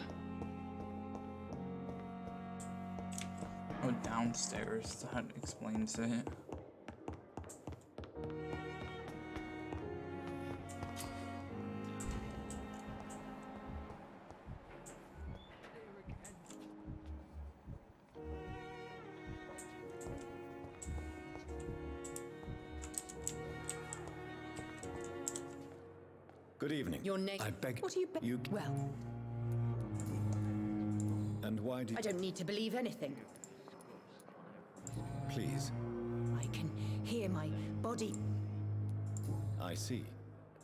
Oh, downstairs. That explains it. Good evening. Your name. I beg What do you you. Well, And why do you... I don't need to believe anything. Please. I can hear my body. I see.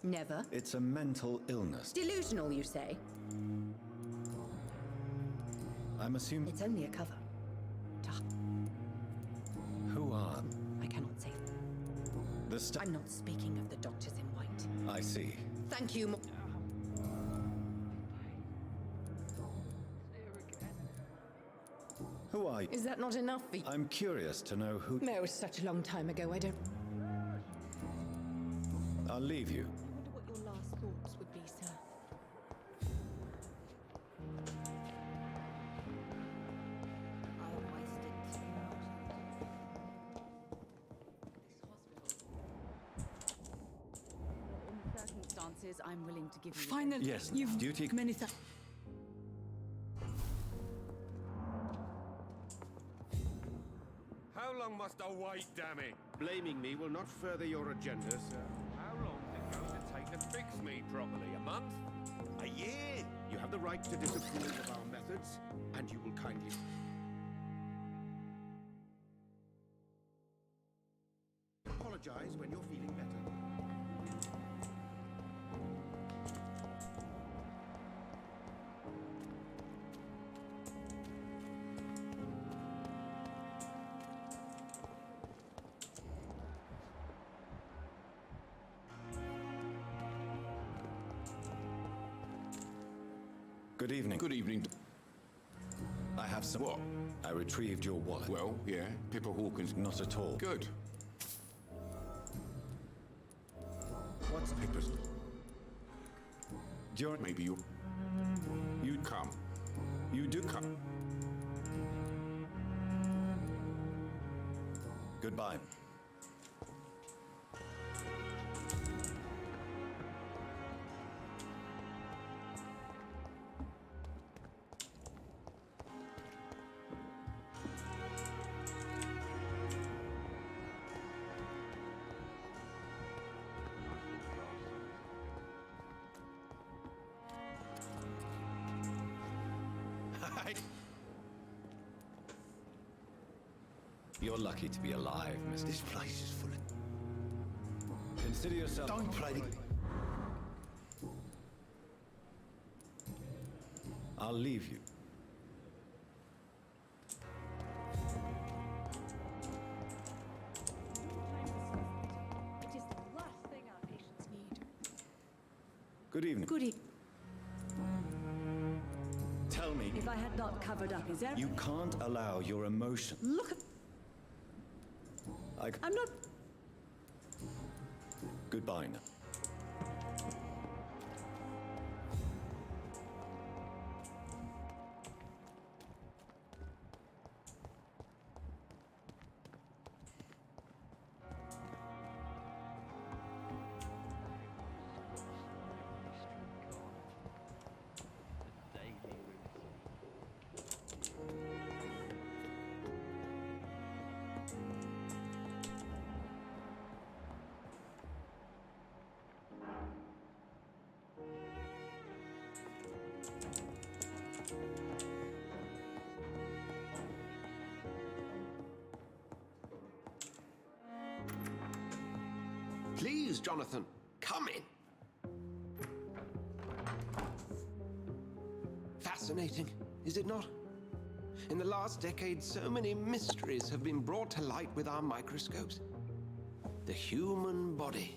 Never. It's a mental illness. Delusional, you say? I'm assuming... It's only a cover. Who are... I cannot say. I'm not speaking of the doctors in white. I see. Thank you. Who are you? Is that not enough for you? I'm curious to know who... No, it was such a long time ago, I don't... I'll leave you. I wonder what your last thoughts would be, sir. Circumstances, I'm willing to give you. Finally, Yes, you've duty... many thanks. How long must I wait, damn it? Blaming me will not further your agenda, sir. How long is it going to take to fix me properly? A month? A year? You have the right to disapprove of our methods, and you will kindly... apologize when you're feeling better. Good evening. Good evening. I have some... What? I retrieved your wallet. Well, yeah, Pippa Hawkins... Not at all. Good. What's Pippa's... During... Maybe you... You'd come. You do come. Goodbye. You're lucky to be alive, Mr. This place is full of... Consider yourself... Don't play the... I'll leave you. It is the last thing our patients need. Good evening. Good evening. Tell me... If I had not covered up his error... You can't allow your emotion... Look at... I'm not... Goodbye now. Please, Jonathan, come in. Fascinating, is it not? In the last decade, so many mysteries have been brought to light with our microscopes. The human body,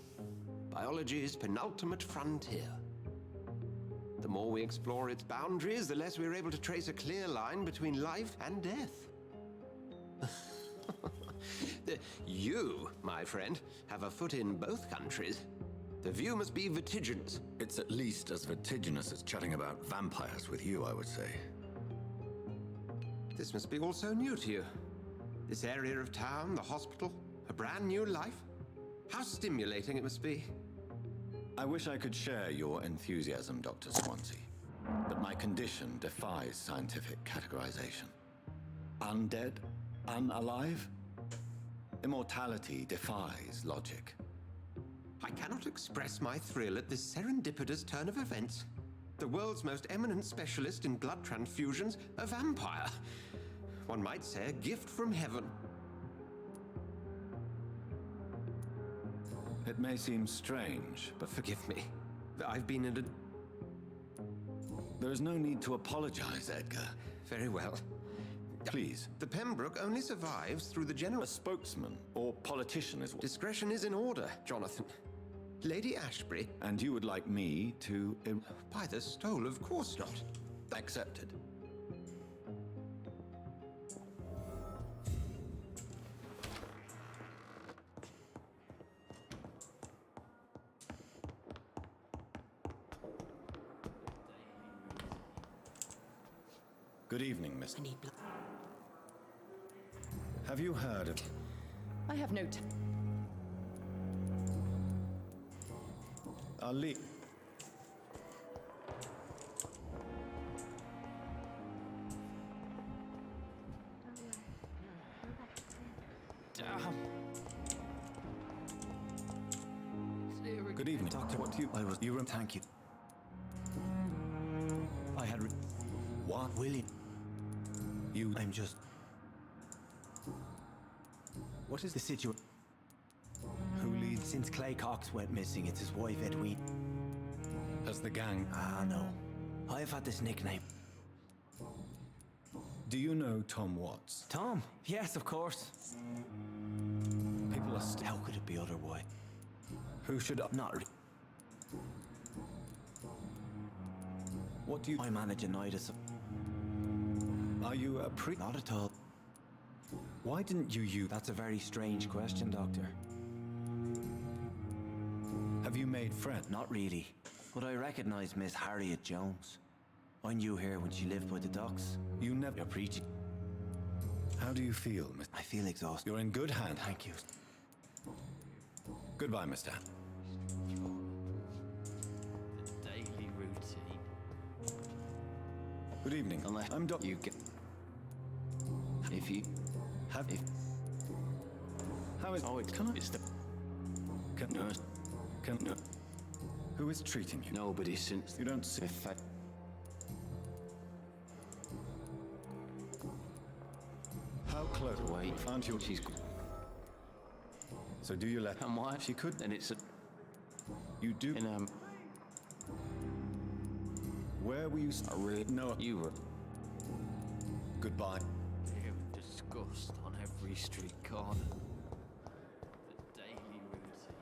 biology's penultimate frontier. The more we explore its boundaries, the less we're able to trace a clear line between life and death. You, my friend, have a foot in both countries. The view must be vertiginous. It's at least as vertiginous as chatting about vampires with you, I would say. This must be all so new to you. This area of town, the hospital, a brand new life. How stimulating it must be. I wish I could share your enthusiasm, Dr. Swansea, but my condition defies scientific categorization. Undead? Unalive? Immortality defies logic. I cannot express my thrill at this serendipitous turn of events. The world's most eminent specialist in blood transfusions, a vampire. One might say a gift from heaven. It may seem strange, but forgive me. I've been in a... There is no need to apologize, Edgar. Very well. Please. The Pembroke only survives through the general... A spokesman or politician is... Discretion is in order, Jonathan. Lady Ashbury... And you would like me to... By the stole, of course not. Accepted. Good evening, Miss. Have you heard of... I have no I'll leave. Good evening, Doctor. What do you... Thank you. I had... What? William. I'm just... What is the situation? Who leads? Since Clay Cox went missing, it's his wife, Edwina. Has the gang... Ah, no. I've had this nickname. Do you know Tom Watts? Tom? Yes, of course. People are still... How could it be otherwise? Who should... Not... What do you... I manage a night as... Are you a priest? Not at all. Why didn't you use... That's a very strange question, Doctor. Have you made friends? Not really. But I recognize Miss Harriet Jones. I knew her when she lived by the docks. You never... You're preaching. How do you feel, Miss... I feel exhausted. You're in good hands. Thank you. Goodbye, Mr. The daily routine. Good evening. I'm Doctor... You get... If you... Have... If... How is... Oh, Can I... it's the... Can... Nurse. Can... No. Who is treating you? Nobody since... You don't see... If I... How close... Wait. Aren't you... She's... So do you let... And why? She could... Then it's a... You do... In, Where were you... No... You were... Goodbye. Fear of disgust on every street corner. The daily routine.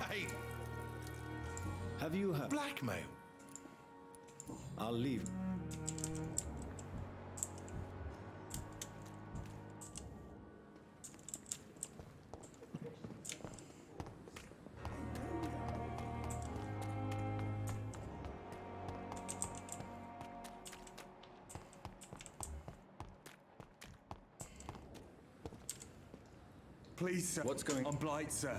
Hey! Have you heard... Blackmail! I'll leave. Please, sir. What's going... I'm Blight, sir.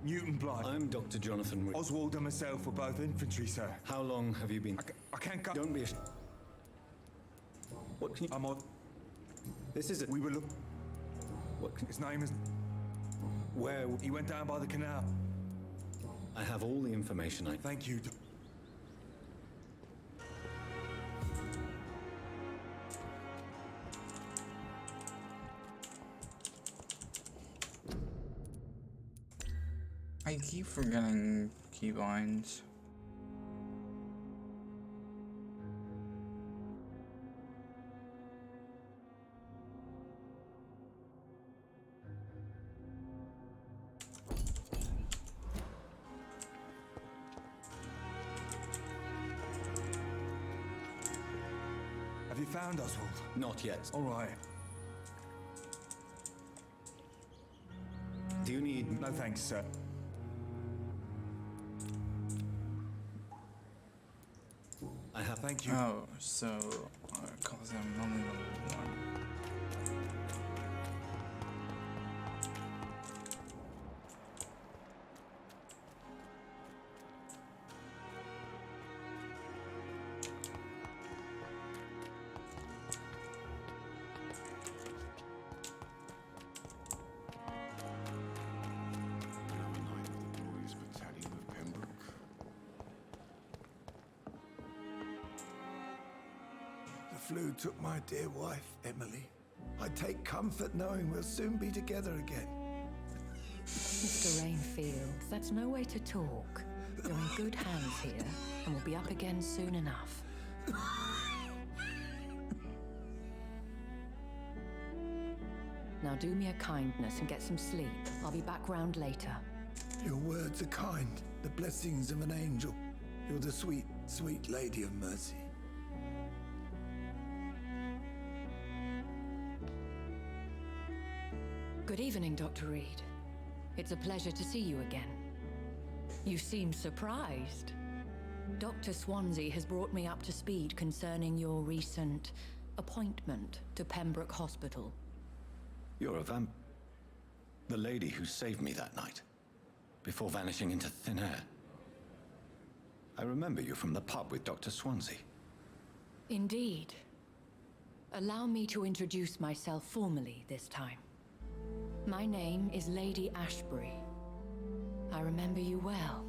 Newton Blight. I'm Dr. Jonathan Wick. Oswald and myself were both infantry, sir. How long have you been... I can't go... Don't be... What can you... I'm on... This is it. We were look... What can... His name is... Where... He went down by the canal. I have all the information I... Thank you. I keep forgetting keybinds. Have you found Oswald? Not yet. All right. Do you need... No thanks, sir. I have... Thank you. Oh, so... cause I'm only level 1. flu took my dear wife, Emily. I take comfort knowing we'll soon be together again. Mr. Rainfield, that's no way to talk. You're in good hands here, and we'll be up again soon enough. Now do me a kindness and get some sleep. I'll be back round later. Your words are kind, the blessings of an angel. You're the sweet, sweet Lady of Mercy. Good evening, Dr. Reed. It's a pleasure to see you again. You seem surprised. Dr. Swansea has brought me up to speed concerning your recent appointment to Pembroke Hospital. You're a the lady who saved me that night, before vanishing into thin air. I remember you from the pub with Dr. Swansea. Indeed. Allow me to introduce myself formally this time. My name is Lady Ashbury. I remember you well,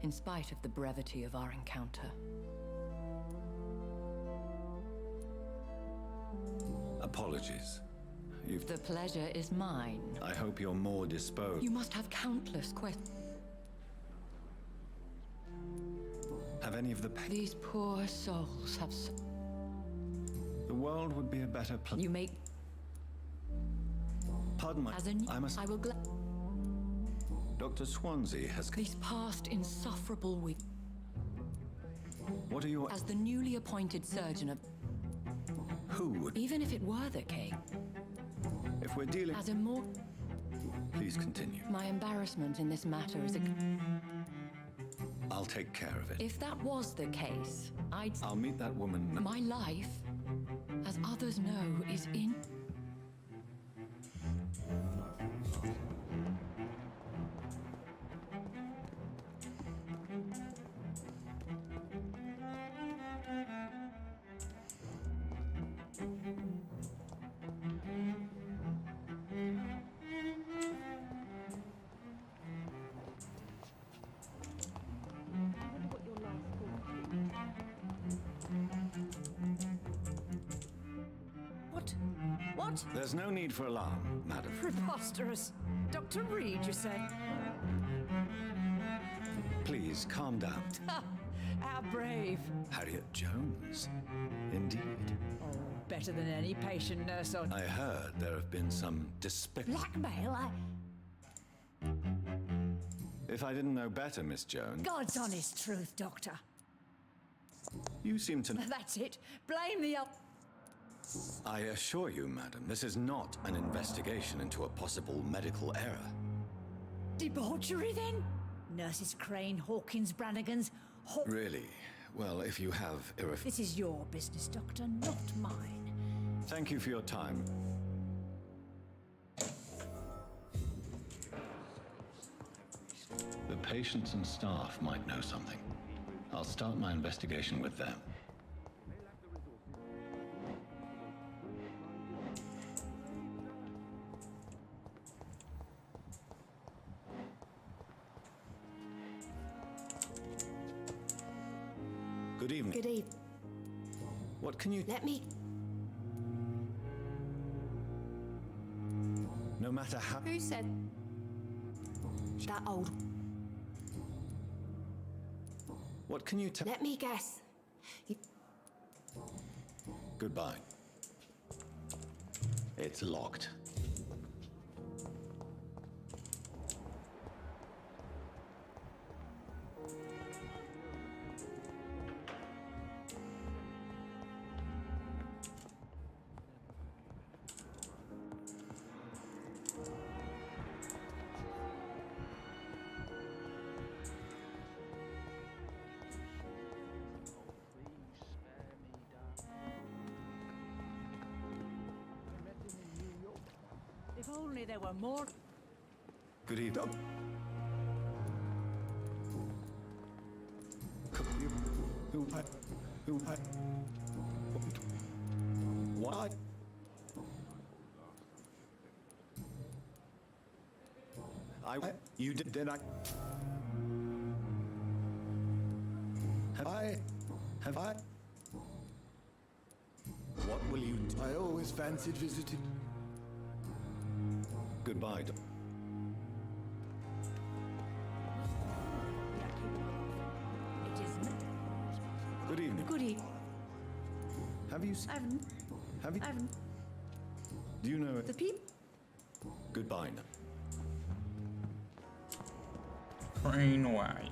in spite of the brevity of our encounter. Apologies. The pleasure is mine. I hope you're more disposed. You must have countless questions. Have any of the These poor souls have The world would be a better place. You make... Pardon my... I will Dr. Swansea has... These past insufferable weeks... What are you... As the newly appointed surgeon of... Who would... Even if it were the case... If we're dealing... As a more... Please continue. My embarrassment in this matter is a... I'll take care of it. If that was the case, I'll meet that woman now. My life, as others know, is in... What? There's no need for alarm, madam. Preposterous. Dr. Reed, you say? Please, calm down. How brave. Harriet Jones. Indeed. Oh, better than any patient nurse on... I heard there have been some despicable... Blackmail? If I didn't know better, Miss Jones... God's honest truth, Doctor. You seem to... That's it. Blame the... I assure you, madam, this is not an investigation into a possible medical error. Debauchery, then? Nurses Crane, Hawkins, Brannigans... Really? Well, if you have This is your business, Doctor, not mine. Thank you for your time. The patients and staff might know something. I'll start my investigation with them. Good evening. Good evening. What can you... Let me... No matter how... Who said... That old... What can you tell... Let me guess. Goodbye. It's locked. If only there were more... Good evening. What? You did I? Have I? What will you do? I always fancied visiting. Goodbye, Doc. It is not. Good evening. Good evening. Have you... Have you... Do you know it? The people. Goodbye now. Crane, why are you?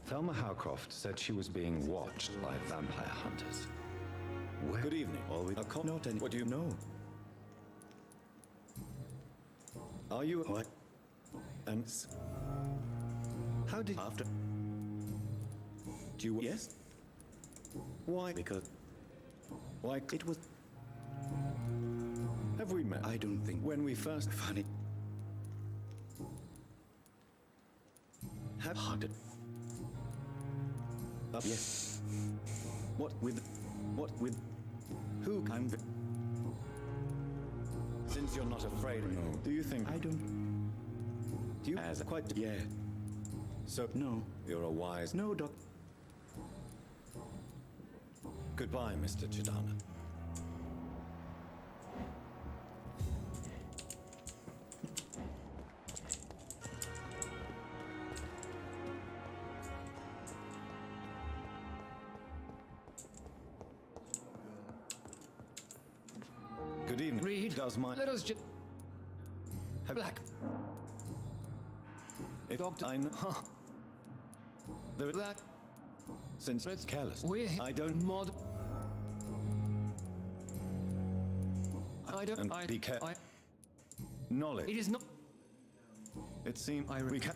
Thelma Howcroft said she was being watched by vampire hunters. Where? Good evening. Always a cop. Not any. What do you know? Are you what? And how did after? Do you yes? Why? Because why it was. Have we met? I don't think when we first funny. Have hunted. Yes. What with who I'm since you're not afraid no. Do you think I don't do you as quite yeah. So no, you're a wise no doc. Goodbye, Mr. Chidana. Good evening. Read. Does my let us just black. If Doctor I know the black since it's careless. I don't mod. I don't. I be careful. Knowledge. It is not. It seems we can.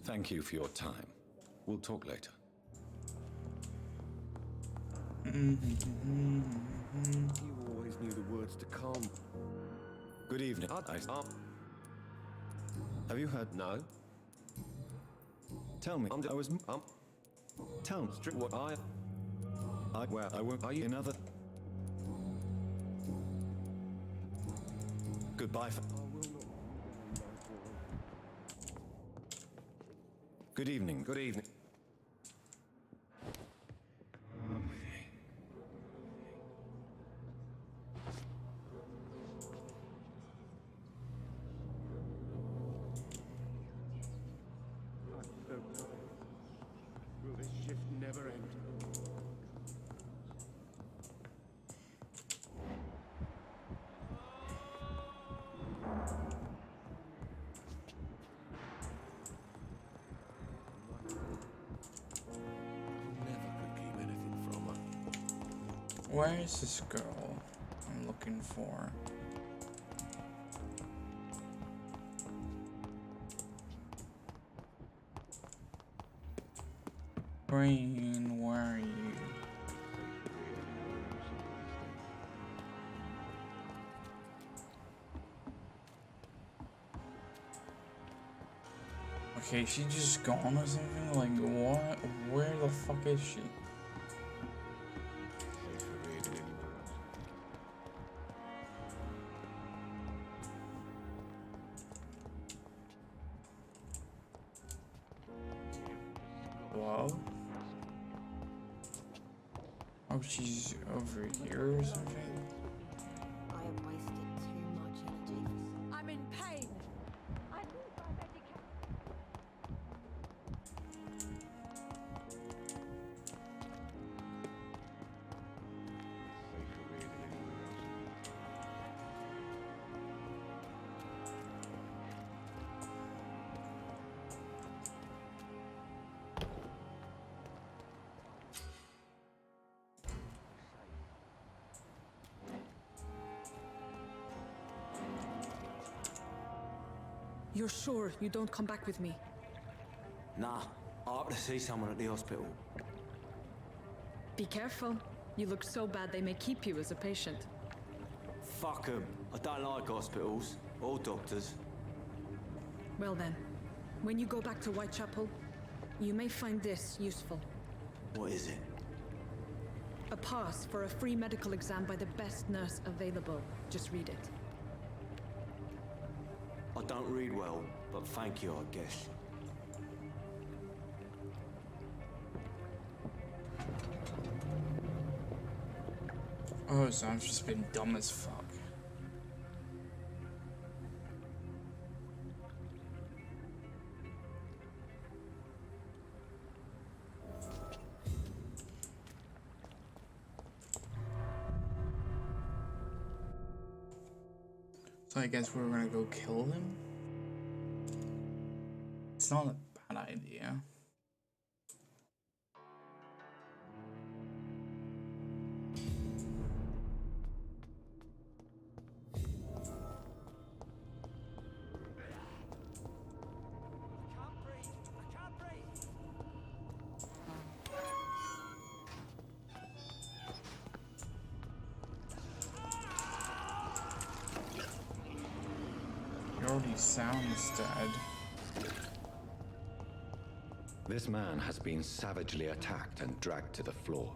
Thank you for your time. We'll talk later. You always knew the words to calm. Good evening. Have you heard? No. Tell me. I was. Tell me. What I well, I won't. Are you another? Goodbye. Good evening. Good evening. Will this shift never end? Where is this girl I'm looking for? Brain, where are you? Okay, she just gone or something? Like, what? Where the fuck is she? Hello? Oh, she's over here or something? I have wasted too much energy. I'm in pain. You're sure you don't come back with me? Nah, I have to see someone at the hospital. Be careful. You look so bad they may keep you as a patient. Fuck 'em. I don't like hospitals. Or doctors. Well then, when you go back to Whitechapel, you may find this useful. What is it? A pass for a free medical exam by the best nurse available. Just read it. I don't read well, but thank you, I guess. Oh, so I've just been dumb as fuck. So I guess we're gonna go kill him? It's not a bad idea. He already sounds dead. This man has been savagely attacked and dragged to the floor.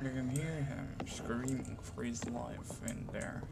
You can hear him screaming for his life in there.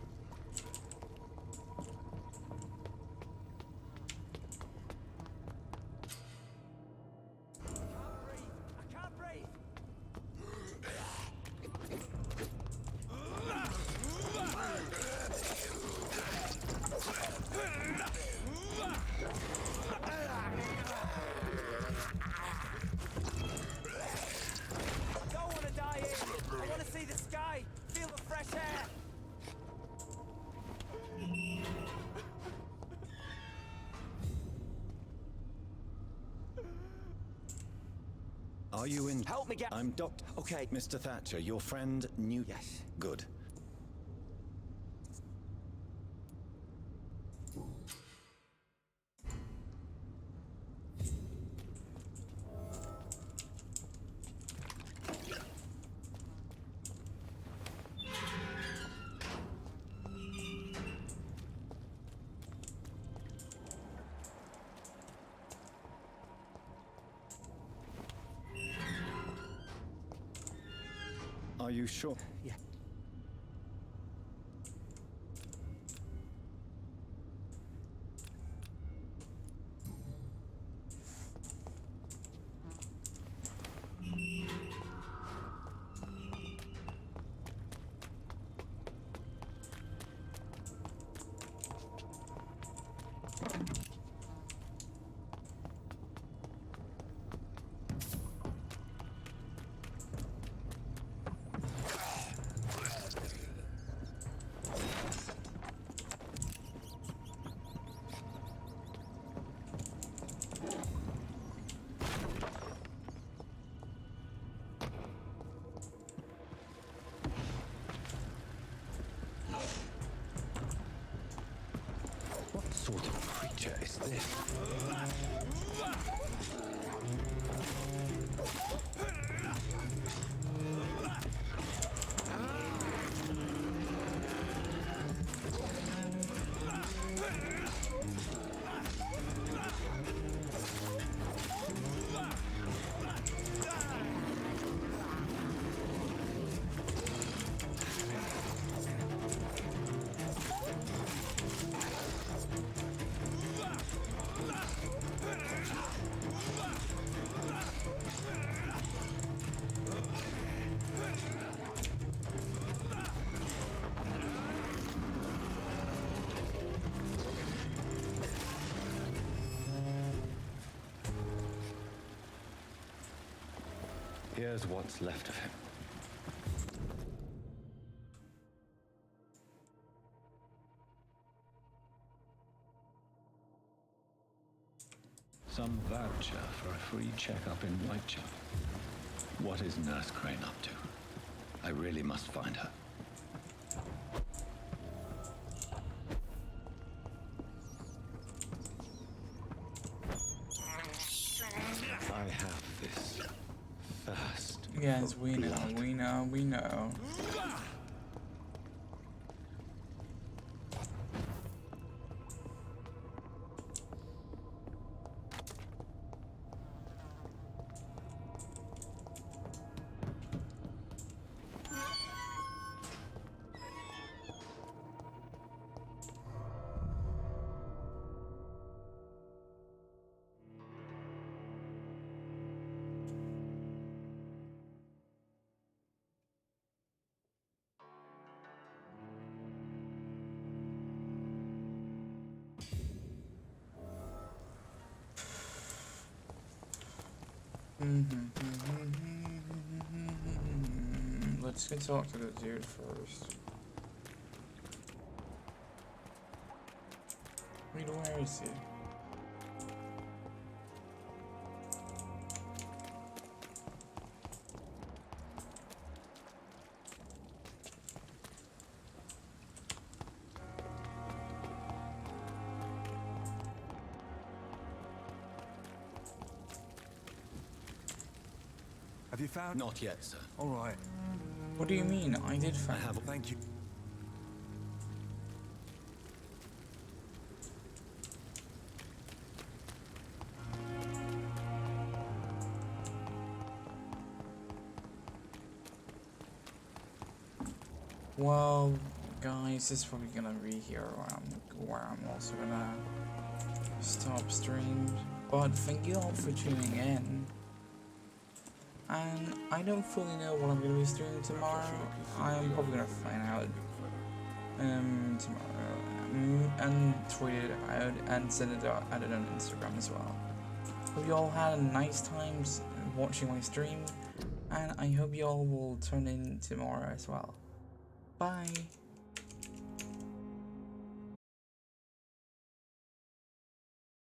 Are you in? Help me get. I'm Doctor. Okay. Mr. Thatcher, your friend knew. Yes. Good. Are you sure? Yeah. What sort of creature is this? Here's what's left of him. Some voucher for a free checkup in Whitechapel. What is Nurse Crane up to? I really must find her. I have this thirst. Yes, we know. Let's go talk to the dude first. Wait, where is he? Have you found? Not yet, sir. All right. What do you mean? I did find. Thank you. Well, guys, this is probably gonna be here where I'm also gonna stop stream. But thank you all for tuning in. And I don't fully know what I'm gonna be streaming tomorrow. I'm probably gonna find out tomorrow and tweet it out and send it out on Instagram as well. Hope you all had a nice time watching my stream, and I hope you all will turn in tomorrow as well. Bye.